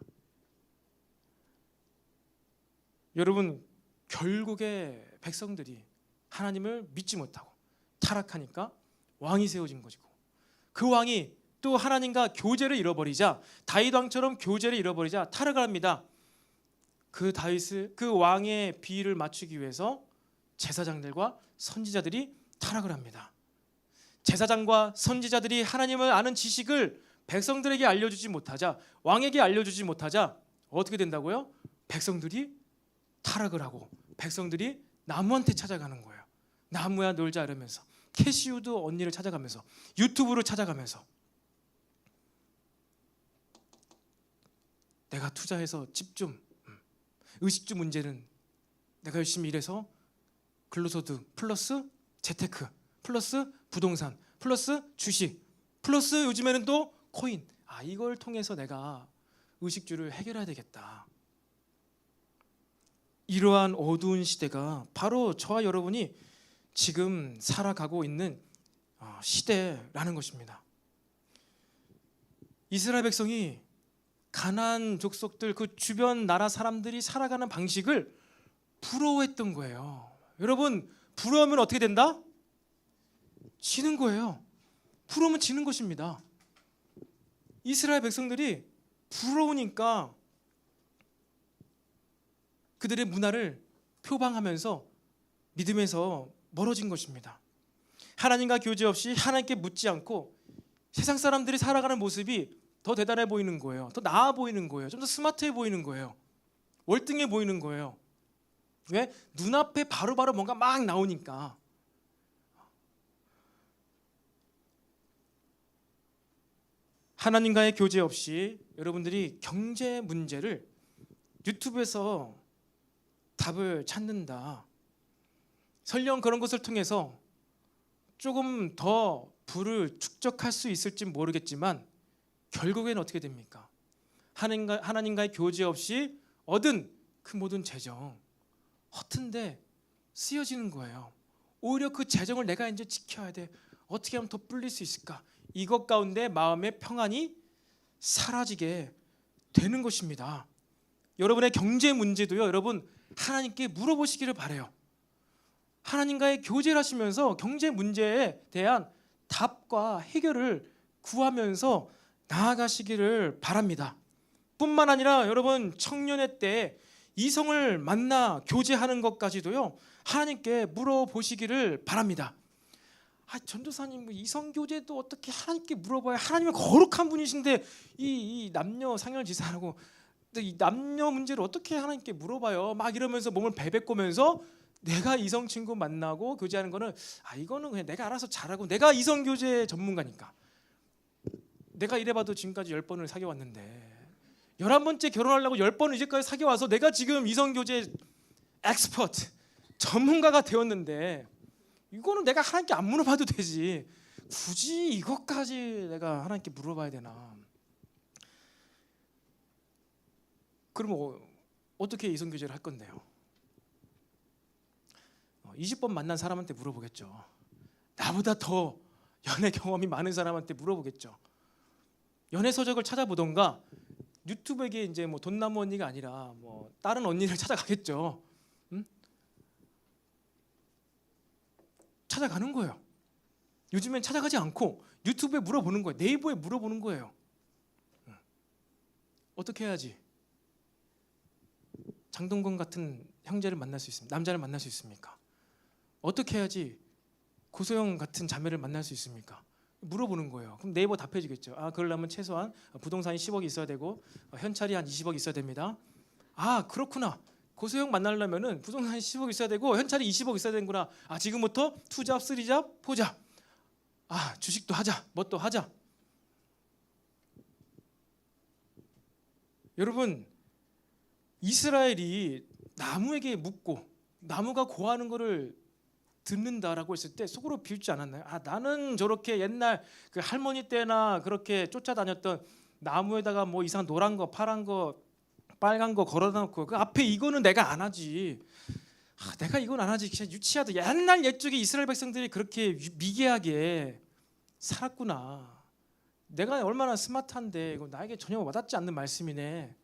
Speaker 1: 여러분 결국에 백성들이 하나님을 믿지 못하고 타락하니까 왕이 세워진 것이고 그 왕이 또 하나님과 교제를 잃어버리자 다윗 왕처럼 교제를 잃어버리자 타락을 합니다. 그 다윗을 그 왕의 비위를 맞추기 위해서 제사장들과 선지자들이 타락을 합니다. 제사장과 선지자들이 하나님을 아는 지식을 백성들에게 알려주지 못하자 왕에게 알려주지 못하자 어떻게 된다고요? 백성들이 타락을 하고 백성들이 나무한테 찾아가는 거예요. 나무야 놀자 이러면서 캐시우도 언니를 찾아가면서 유튜브를 찾아가면서 내가 투자해서 집 좀 의식주 문제는 내가 열심히 일해서 근로소득 플러스 재테크 플러스 부동산 플러스 주식 플러스 요즘에는 또 코인 이걸 통해서 내가 의식주를 해결해야 되겠다. 이러한 어두운 시대가 바로 저와 여러분이 지금 살아가고 있는 시대라는 것입니다. 이스라엘 백성이 가나안 족속들 그 주변 나라 사람들이 살아가는 방식을 부러워했던 거예요. 여러분 부러우면 어떻게 된다? 지는 거예요. 부러우면 지는 것입니다. 이스라엘 백성들이 부러우니까 그들의 문화를 표방하면서 믿음에서 멀어진 것입니다. 하나님과 교제 없이 하나님께 묻지 않고 세상 사람들이 살아가는 모습이 더 대단해 보이는 거예요. 더 나아 보이는 거예요. 좀 더 스마트해 보이는 거예요. 월등해 보이는 거예요. 왜? 눈앞에 바로바로 뭔가 막 나오니까. 하나님과의 교제 없이 여러분들이 경제 문제를 유튜브에서 답을 찾는다. 설령 그런 것을 통해서 조금 더 부를 축적할 수 있을지 모르겠지만 결국에는 어떻게 됩니까? 하나님과의 교제 없이 얻은 그 모든 재정 허튼데 쓰여지는 거예요. 오히려 그 재정을 내가 이제 지켜야 돼. 어떻게 하면 더 불릴 수 있을까? 이것 가운데 마음의 평안이 사라지게 되는 것입니다. 여러분의 경제 문제도요. 여러분 하나님께 물어보시기를 바라요. 하나님과의 교제를 하시면서 경제 문제에 대한 답과 해결을 구하면서 나아가시기를 바랍니다. 뿐만 아니라 여러분 청년의 때 이성을 만나 교제하는 것까지도요. 하나님께 물어보시기를 바랍니다. 전도사님 이성 교제도 어떻게 하나님께 물어봐요? 하나님은 거룩한 분이신데 이 남녀 상열지사라고 이 남녀 문제를 어떻게 하나님께 물어봐요? 막 이러면서 몸을 베베꼬면서 내가 이성 친구 만나고 교제하는 거는 이거는 그냥 내가 알아서 잘하고 내가 이성 교제 전문가니까 내가 이래봐도 지금까지 10번을 사귀어왔는데 11번째 결혼하려고 10번을 이제까지 사귀어와서 내가 지금 이성 교제 엑스퍼트 전문가가 되었는데 이거는 내가 하나님께 안 물어봐도 되지 굳이 이것까지 내가 하나님께 물어봐야 되나? 그러면 어떻게 이성 교제를 할 건데요? 20번 만난 사람한테 물어보겠죠. 나보다 더 연애 경험이 많은 사람한테 물어보겠죠. 연애 서적을 찾아보던가 유튜브에게 이제 뭐 돈나무 언니가 아니라 뭐 다른 언니를 찾아가겠죠. 찾아가는 거예요. 요즘엔 찾아가지 않고 유튜브에 물어보는 거예요. 네이버에 물어보는 거예요. 어떻게 해야지 장동건 같은 형제를 만날 수 있습니까? 남자를 만날 수 있습니까? 어떻게 해야지 고소영 같은 자매를 만날 수 있습니까? 물어보는 거예요. 그럼 네이버 답해주겠죠. 그러려면 최소한 부동산이 10억이 있어야 되고 현찰이 한 20억 있어야 됩니다. 그렇구나. 고소영 만나려면은 부동산이 10억 있어야 되고 현찰이 20억 있어야 되는구나. 지금부터 2잡, 3잡, 4잡. 주식도 하자. 뭣도 하자. 여러분 이스라엘이 나무에게 묻고 나무가 고하는 거를 듣는다라고 했을 때 속으로 비웃지 않았나요? 나는 저렇게 옛날 그 할머니 때나 그렇게 쫓아다녔던 나무에다가 뭐 이상한 노란 거 파란 거 빨간 거 걸어다 놓고 그 앞에 이거는 내가 안 하지. 내가 이건 안 하지. 그냥 유치하다. 옛날 옛적에 이스라엘 백성들이 그렇게 미개하게 살았구나. 내가 얼마나 스마트한데 이거 나에게 전혀 와닿지 않는 말씀이네.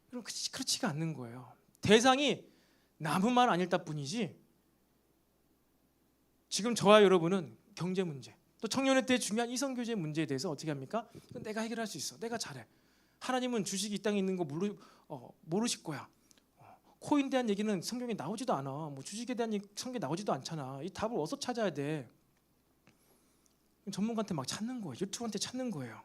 Speaker 1: 그럼 그렇지가 않는 거예요. 대상이 나무만 아닐 뿐이지. 지금 저와 여러분은 경제 문제, 또 청년의 때 중요한 이성교제 문제에 대해서 어떻게 합니까? 내가 해결할 수 있어. 내가 잘해. 하나님은 주식이 이 땅에 있는 거 모르실 거야. 코인 대한 얘기는 성경에 나오지도 않아. 뭐 주식에 대한 얘기 성경에 나오지도 않잖아. 이 답을 어디서 찾아야 돼? 전문가한테 막 찾는 거예요. 유튜브한테 찾는 거예요.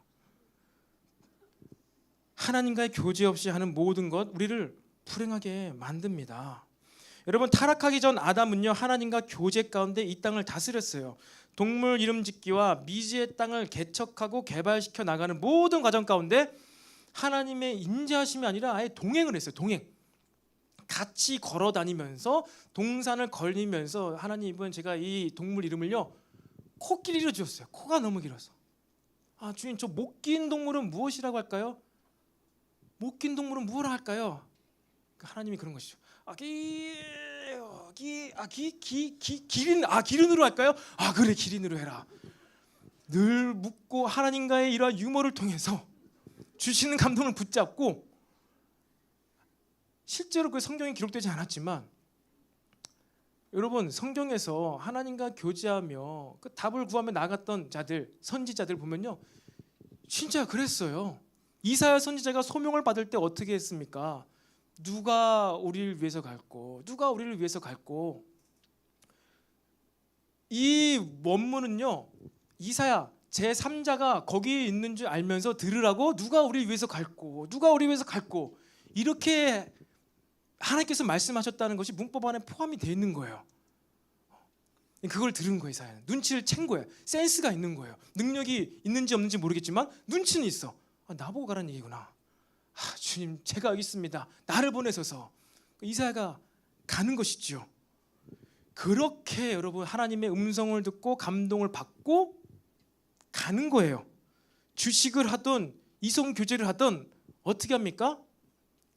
Speaker 1: 하나님과의 교제 없이 하는 모든 것 우리를 불행하게 만듭니다. 여러분, 타락하기 전 아담은요, 하나님과 교제 가운데 이 땅을 다스렸어요. 동물 이름 짓기와 미지의 땅을 개척하고 개발시켜 나가는 모든 과정 가운데 하나님의 인자하심이 아니라 아예 동행을 했어요. 동행. 같이 걸어 다니면서 동산을 걸리면서 하나님, 이번 제가 이 동물 이름을요 코끼리로 지었어요. 코가 너무 길어서. 주인, 저 못 긴 동물은 무엇이라고 할까요? 못 긴 동물은 무엇라 할까요? 하나님이 그런 것이죠. 기린으로 할까요? 그래, 기린으로 해라. 늘 묻고 하나님과의 이러한 유머를 통해서 주시는 감동을 붙잡고, 실제로 그 성경에 기록되지 않았지만 여러분, 성경에서 하나님과 교제하며 그 답을 구하며 나갔던 자들, 선지자들 보면요, 진짜 그랬어요. 이사야 선지자가 소명을 받을 때 어떻게 했습니까? 누가 우리를 위해서 갈고, 누가 우리를 위해서 갈고. 이 원문은요, 이사야 제3자가 거기에 있는 줄 알면서 들으라고, 누가 우리를 위해서 갈고, 누가 우리 위해서 갈고, 이렇게 하나님께서 말씀하셨다는 것이 문법 안에 포함이 되어 있는 거예요. 그걸 들은 거예요. 이사야는 눈치를 챈 거예요. 센스가 있는 거예요. 능력이 있는지 없는지 모르겠지만 눈치는 있어. 나보고 가라는 얘기구나. 주님, 제가 여기 있습니다. 나를 보내소서. 이사야가 가는 것이죠. 그렇게 여러분, 하나님의 음성을 듣고 감동을 받고 가는 거예요. 주식을 하든 이성 교제를 하든 어떻게 합니까?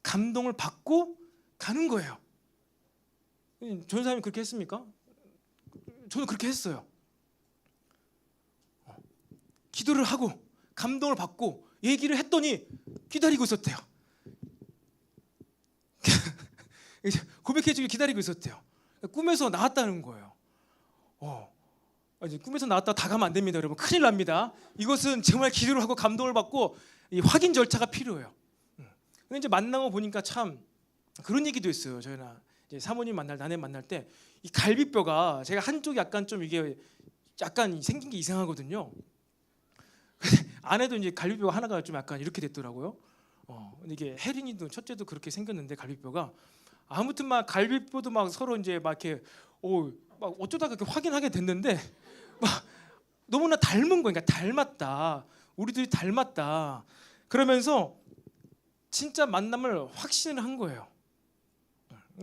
Speaker 1: 감동을 받고 가는 거예요. 전사님이 그렇게 했습니까? 저는 그렇게 했어요. 기도를 하고 감동을 받고 얘기를 했더니 기다리고 있었대요. 고백해주길 기다리고 있었대요. 꿈에서 나왔다는 거예요. 이제 꿈에서 나왔다 다 가면 안 됩니다, 여러분. 큰일 납니다. 이것은 정말 기도를 하고 감동을 받고 이 확인 절차가 필요해요. 근데 이제 만나고 보니까 참 그런 얘기도 했어요. 저희나 이제 사모님 아내 만날 때 이 갈비뼈가 제가 한쪽이 약간 좀 이게 약간 생긴 게 이상하거든요. 아내도 이제 갈비뼈가 하나가 좀 약간 이렇게 됐더라고요. 근데 이게 혜린이도 첫째도 그렇게 생겼는데 갈비뼈가 아무튼 막 갈비뼈도 막 서로 이제 막 이렇게 막 어쩌다가 그렇게 확인하게 됐는데 막 너무나 닮은 거니까 닮았다. 우리들이 닮았다. 그러면서 진짜 만남을 확신을 한 거예요.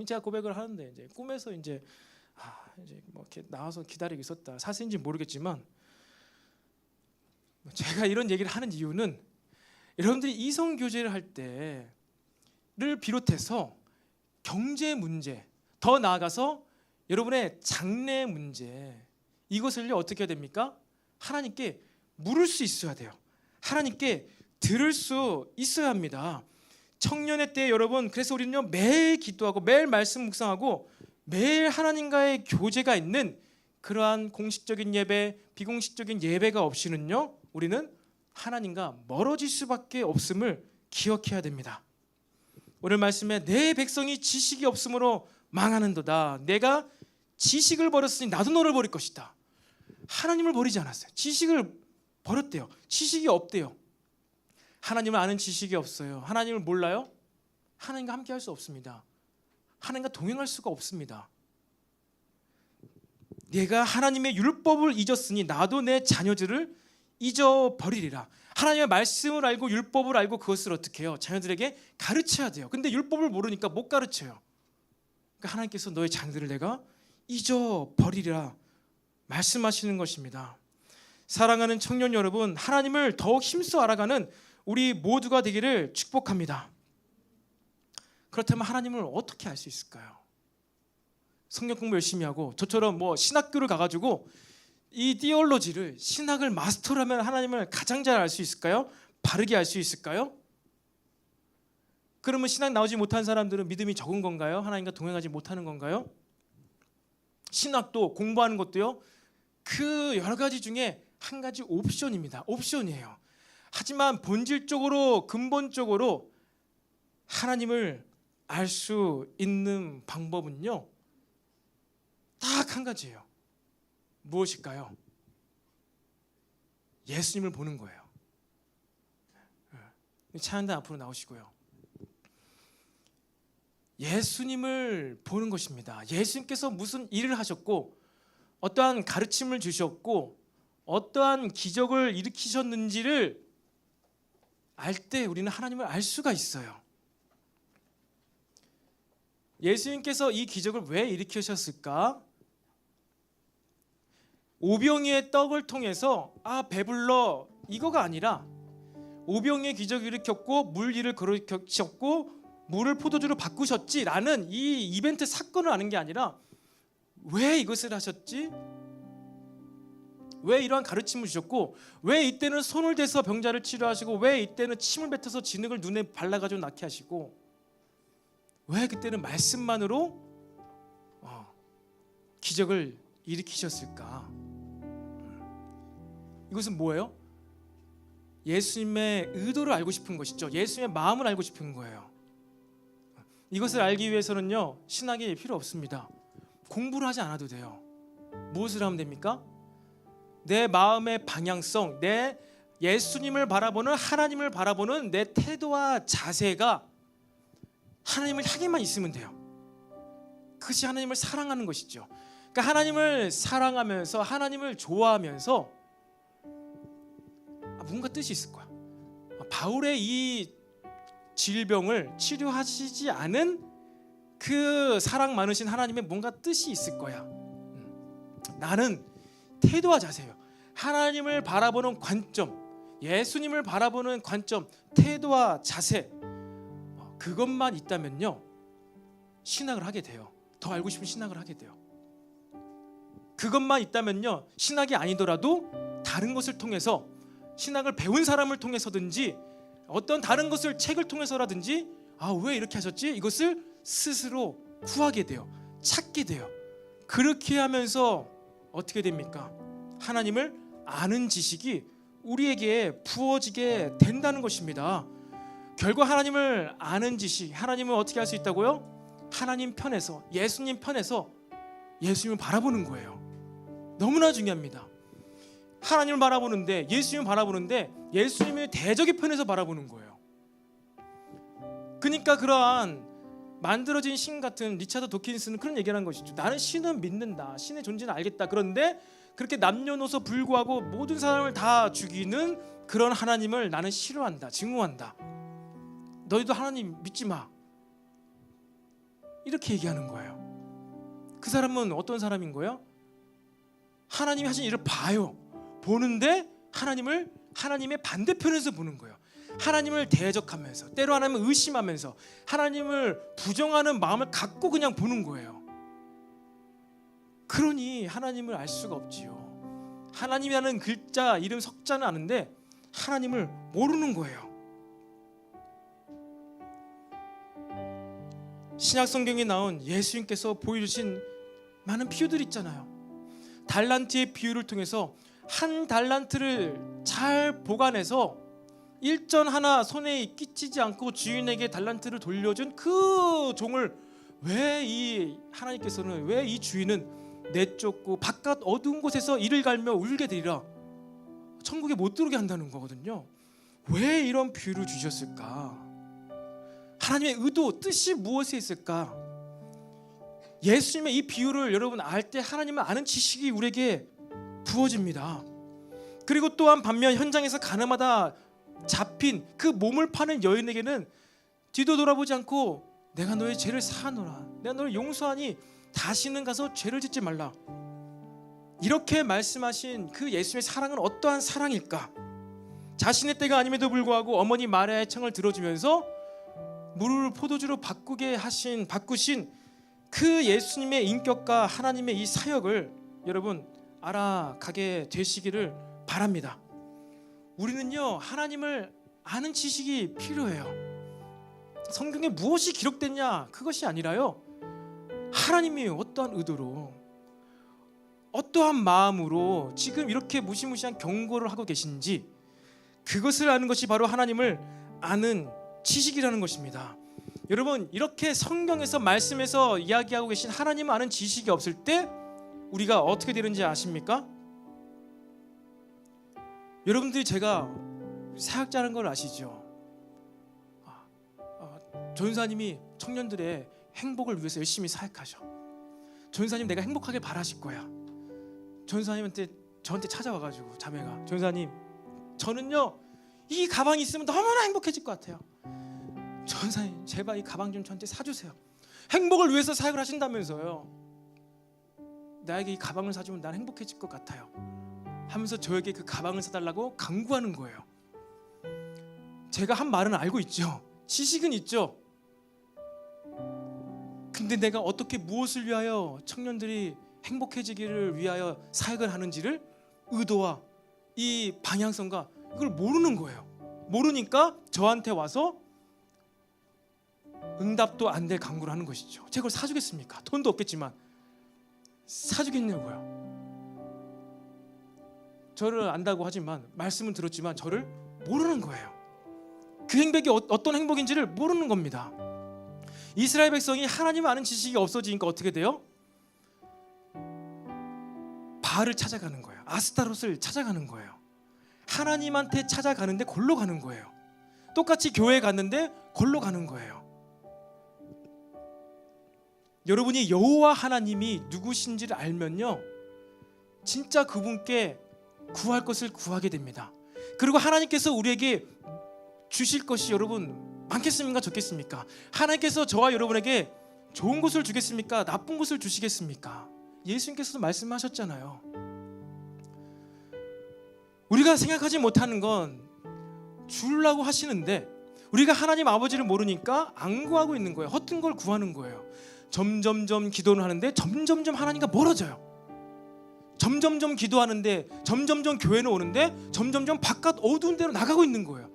Speaker 1: 제가 고백을 하는데 이제 꿈에서 이제 뭐 이렇게 나와서 기다리고 있었다. 사실인지 모르겠지만 제가 이런 얘기를 하는 이유는 여러분들이 이성 교제를 할 때를 비롯해서 경제 문제, 더 나아가서 여러분의 장래 문제, 이것을요 어떻게 해야 됩니까? 하나님께 물을 수 있어야 돼요. 하나님께 들을 수 있어야 합니다. 청년의 때 여러분, 그래서 우리는요 매일 기도하고 매일 말씀 묵상하고 매일 하나님과의 교제가 있는 그러한 공식적인 예배, 비공식적인 예배가 없이는요 우리는 하나님과 멀어질 수밖에 없음을 기억해야 됩니다. 오늘 말씀에 내 백성이 지식이 없으므로 망하는도다. 내가 지식을 버렸으니 나도 너를 버릴 것이다. 하나님을 버리지 않았어요. 지식을 버렸대요. 지식이 없대요. 하나님을 아는 지식이 없어요. 하나님을 몰라요? 하나님과 함께 할 수 없습니다. 하나님과 동행할 수가 없습니다. 내가 하나님의 율법을 잊었으니 나도 내 자녀들을 잊어버리리라. 하나님의 말씀을 알고 율법을 알고 그것을 어떻게 해요? 자녀들에게 가르쳐야 돼요. 근데 율법을 모르니까 못 가르쳐요. 그러니까 하나님께서 너의 자녀들을 내가 잊어버리리라 말씀하시는 것입니다. 사랑하는 청년 여러분, 하나님을 더욱 힘써 알아가는 우리 모두가 되기를 축복합니다. 그렇다면 하나님을 어떻게 알 수 있을까요? 성경 공부 열심히 하고 저처럼 신학교를 가가지고 이 티올로지를 신학을 마스터하면 하나님을 가장 잘 알 수 있을까요? 바르게 알 수 있을까요? 그러면 신학 나오지 못한 사람들은 믿음이 적은 건가요? 하나님과 동행하지 못하는 건가요? 신학도 공부하는 것도요, 그 여러 가지 중에 한 가지 옵션입니다. 옵션이에요. 하지만 본질적으로 근본적으로 하나님을 알 수 있는 방법은요, 딱 한 가지예요. 무엇일까요? 예수님을 보는 거예요. 찬양단 앞으로 나오시고요. 예수님을 보는 것입니다. 예수님께서 무슨 일을 하셨고 어떠한 가르침을 주셨고 어떠한 기적을 일으키셨는지를 알 때 우리는 하나님을 알 수가 있어요. 예수님께서 이 기적을 왜 일으키셨을까? 오병이의 떡을 통해서 배불러 이거가 아니라 오병이의 기적을 일으켰고 물 위를 걸으셨고 물을 포도주로 바꾸셨지라는 이 이벤트 사건을 아는 게 아니라 왜 이것을 하셨지? 왜 이러한 가르침을 주셨고 왜 이때는 손을 대서 병자를 치료하시고 왜 이때는 침을 뱉어서 진흙을 눈에 발라가지고 낫게 하시고 왜 그때는 말씀만으로 기적을 일으키셨을까? 이것은 뭐예요? 예수님의 의도를 알고 싶은 것이죠. 예수님의 마음을 알고 싶은 거예요. 이것을 알기 위해서는요, 신학이 필요 없습니다. 공부를 하지 않아도 돼요. 무엇을 하면 됩니까? 내 마음의 방향성, 내 예수님을 바라보는, 하나님을 바라보는 내 태도와 자세가 하나님을 향해만 있으면 돼요. 그것이 하나님을 사랑하는 것이죠. 그러니까 하나님을 사랑하면서 하나님을 좋아하면서 뭔가 뜻이 있을 거야. 바울의 이 질병을 치료하시지 않은 그 사랑 많으신 하나님의 뭔가 뜻이 있을 거야. 나는 태도와 자세요. 하나님을 바라보는 관점, 예수님을 바라보는 관점, 태도와 자세, 그것만 있다면요, 신학을 하게 돼요. 더 알고 싶은 신학을 하게 돼요. 그것만 있다면요, 신학이 아니더라도 다른 것을 통해서, 신학을 배운 사람을 통해서든지 어떤 다른 것을 책을 통해서라든지 왜 이렇게 하셨지? 이것을 스스로 구하게 돼요. 찾게 돼요. 그렇게 하면서 어떻게 됩니까? 하나님을 아는 지식이 우리에게 부어지게 된다는 것입니다. 결국 하나님을 아는 지식, 하나님을 어떻게 할 수 있다고요? 하나님 편에서, 예수님 편에서 예수님을 바라보는 거예요. 너무나 중요합니다. 하나님을 바라보는데, 예수님을 바라보는데 예수님의 대적의 편에서 바라보는 거예요. 그러니까 그러한 만들어진 신 같은 리차드 도킨스는 그런 얘기를 한 것이죠. 나는 신은 믿는다, 신의 존재는 알겠다. 그런데 그렇게 남녀노소 불구하고 모든 사람을 다 죽이는 그런 하나님을 나는 싫어한다, 증오한다. 너희도 하나님 믿지 마, 이렇게 얘기하는 거예요. 그 사람은 어떤 사람인 거예요? 하나님이 하신 일을 봐요. 보는데 하나님의 반대편에서 보는 거예요. 하나님을 대적하면서, 때로 하나님을 의심하면서, 하나님을 부정하는 마음을 갖고 그냥 보는 거예요. 그러니 하나님을 알 수가 없지요. 하나님이라는 글자, 이름, 석자는 아는데 하나님을 모르는 거예요. 신약 성경에 나온 예수님께서 보여주신 많은 비유들이 있잖아요. 달란트의 비유를 통해서 한 달란트를 잘 보관해서 일전 하나 손에 끼치지 않고 주인에게 달란트를 돌려준 그 종을 왜 이 하나님께서는, 왜 이 주인은 내쫓고 바깥 어두운 곳에서 이를 갈며 울게 되리라, 천국에 못 들어오게 한다는 거거든요. 왜 이런 비유를 주셨을까? 하나님의 의도, 뜻이 무엇에 있을까? 예수님의 이 비유를 여러분 알 때 하나님을 아는 지식이 우리에게 부어집니다. 그리고 또한 반면 현장에서 가늠하다 잡힌 그 몸을 파는 여인에게는 뒤도 돌아보지 않고 내가 너의 죄를 사하노라, 내가 너를 용서하니 다시는 가서 죄를 짓지 말라, 이렇게 말씀하신 그 예수님의 사랑은 어떠한 사랑일까? 자신의 때가 아님에도 불구하고 어머니 마리아의 청을 들어주면서 물을 포도주로 바꾸신 그 예수님의 인격과 하나님의 이 사역을 여러분 알아가게 되시기를 바랍니다. 우리는요 하나님을 아는 지식이 필요해요. 성경에 무엇이 기록됐냐 그것이 아니라요, 하나님이 어떠한 의도로 어떠한 마음으로 지금 이렇게 무시무시한 경고를 하고 계신지, 그것을 아는 것이 바로 하나님을 아는 지식이라는 것입니다. 여러분, 이렇게 성경에서 말씀에서 이야기하고 계신 하나님을 아는 지식이 없을 때 우리가 어떻게 되는지 아십니까? 여러분들이 제가 사역자라는 걸 아시죠? 전사님이 청년들의 행복을 위해서 열심히 사역하셔. 전사님 내가 행복하게 바라실 거야. 전사님한테 저한테 찾아와가지고 자매가, 전사님 저는요 이 가방이 있으면 너무나 행복해질 것 같아요. 전사님 제발 이 가방 좀 저한테 사주세요. 행복을 위해서 사역을 하신다면서요. 나에게 이 가방을 사주면 난 행복해질 것 같아요 하면서 저에게 그 가방을 사달라고 강구하는 거예요. 제가 한 말은 알고 있죠. 지식은 있죠. 근데 내가 어떻게 무엇을 위하여 청년들이 행복해지기를 위하여 사역을 하는지를, 의도와 이 방향성과 이걸 모르는 거예요. 모르니까 저한테 와서 응답도 안 될 강구를 하는 것이죠. 제가 그걸 사주겠습니까? 돈도 없겠지만 사주겠냐고요. 저를 안다고 하지만, 말씀은 들었지만 저를 모르는 거예요. 그 행복이 어떤 행복인지를 모르는 겁니다. 이스라엘 백성이 하나님을 아는 지식이 없어지니까 어떻게 돼요? 바알을 찾아가는 거예요. 아스타롯을 찾아가는 거예요. 하나님한테 찾아가는데 골로 가는 거예요. 똑같이 교회에 갔는데 골로 가는 거예요. 여러분이 여호와 하나님이 누구신지를 알면요, 진짜 그분께 구할 것을 구하게 됩니다. 그리고 하나님께서 우리에게 주실 것이 여러분 많겠습니까? 적겠습니까? 하나님께서 저와 여러분에게 좋은 것을 주겠습니까? 나쁜 것을 주시겠습니까? 예수님께서도 말씀하셨잖아요. 우리가 생각하지 못하는 건 주려고 하시는데 우리가 하나님 아버지를 모르니까 안 구하고 있는 거예요. 허튼 걸 구하는 거예요. 점점점 기도를 하는데 점점점 하나님과 멀어져요. 점점점 기도하는데 점점점 교회는 오는데 점점점 바깥 어두운 데로 나가고 있는 거예요.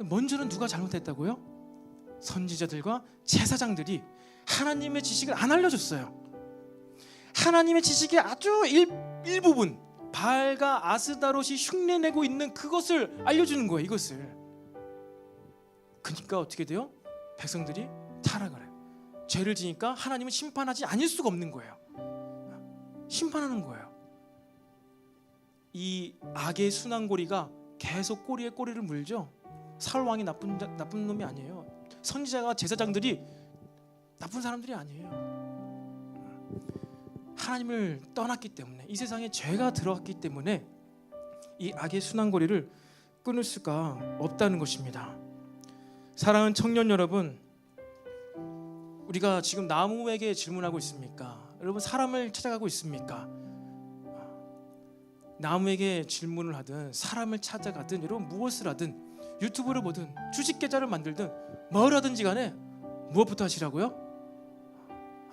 Speaker 1: 먼저는 누가 잘못했다고요? 선지자들과 제사장들이 하나님의 지식을 안 알려줬어요. 하나님의 지식의 아주 일부분, 바알과 아스다롯이 흉내내고 있는 그것을 알려주는 거예요. 이것을. 그러니까 어떻게 돼요? 백성들이 타락을 해요. 죄를 지니까 하나님은 심판하지 않을 수가 없는 거예요. 심판하는 거예요. 이 악의 순환고리가 계속 꼬리에 꼬리를 물죠. 사울 왕이 나쁜 놈이 아니에요. 선지자가 제사장들이 나쁜 사람들이 아니에요. 하나님을 떠났기 때문에, 이 세상에 죄가 들어갔기 때문에 이 악의 순환고리를 끊을 수가 없다는 것입니다. 사랑하는 청년 여러분, 우리가 지금 나무에게 질문하고 있습니까? 여러분, 사람을 찾아가고 있습니까? 나무에게 질문을 하든 사람을 찾아가든 여러분 무엇을 하든, 유튜브를 보든 주식 계좌를 만들든 뭘 하든지 간에 무엇부터 하시라고요?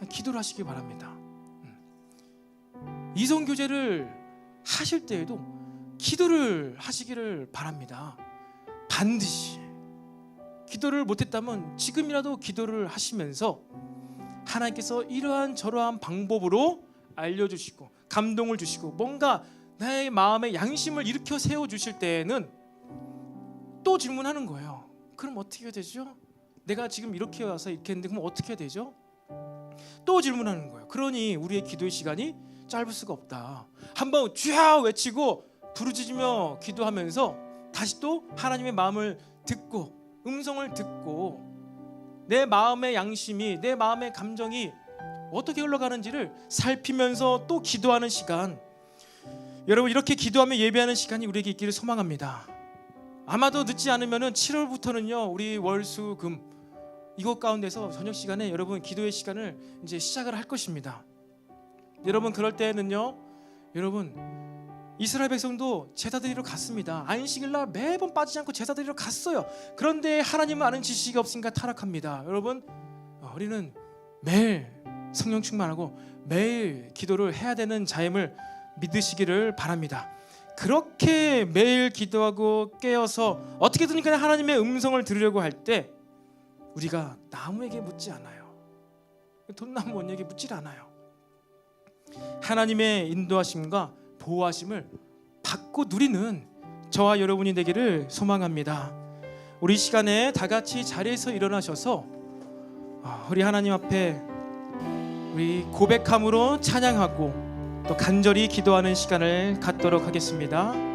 Speaker 1: 기도를 하시기 바랍니다. 이성교제를 하실 때에도 기도를 하시기를 바랍니다. 반드시. 기도를 못했다면 지금이라도 기도를 하시면서 하나님께서 이러한 저러한 방법으로 알려주시고 감동을 주시고 뭔가 나의 마음에 양심을 일으켜 세워주실 때에는 또 질문하는 거예요. 그럼 어떻게 해야 되죠? 내가 지금 이렇게 와서 이렇게 했는데 그럼 어떻게 해야 되죠? 또 질문하는 거예요. 그러니 우리의 기도의 시간이 짧을 수가 없다. 한번 주야 외치고 부르짖으며 기도하면서 다시 또 하나님의 마음을 듣고 음성을 듣고 내 마음의 양심이, 내 마음의 감정이 어떻게 흘러가는지를 살피면서 또 기도하는 시간, 여러분 이렇게 기도하며 예배하는 시간이 우리에게 있기를 소망합니다. 아마도 늦지 않으면 7월부터는요 우리 월수금 이것 가운데서 저녁 시간에 여러분 기도의 시간을 이제 시작을 할 것입니다. 여러분 그럴 때는요, 여러분 이스라엘 백성도 제사 드리러 갔습니다. 안식일 날 매번 빠지지 않고 제사 드리러 갔어요. 그런데 하나님은 아는 지식이 없으니까 타락합니다. 여러분, 우리는 매일 성령 충만하고 매일 기도를 해야 되는 자임을 믿으시기를 바랍니다. 그렇게 매일 기도하고 깨어서 어떻게든 간에 하나님의 음성을 들으려고 할 때 우리가 나무에게 묻지 않아요. 돈나무 원에게 묻질 않아요. 하나님의 인도하심과 보호하심을 받고 누리는 저와 여러분이 되기를 소망합니다. 우리 시간에 다 같이 자리에서 일어나셔서 우리 하나님 앞에 우리 고백함으로 찬양하고 또 간절히 기도하는 시간을 갖도록 하겠습니다.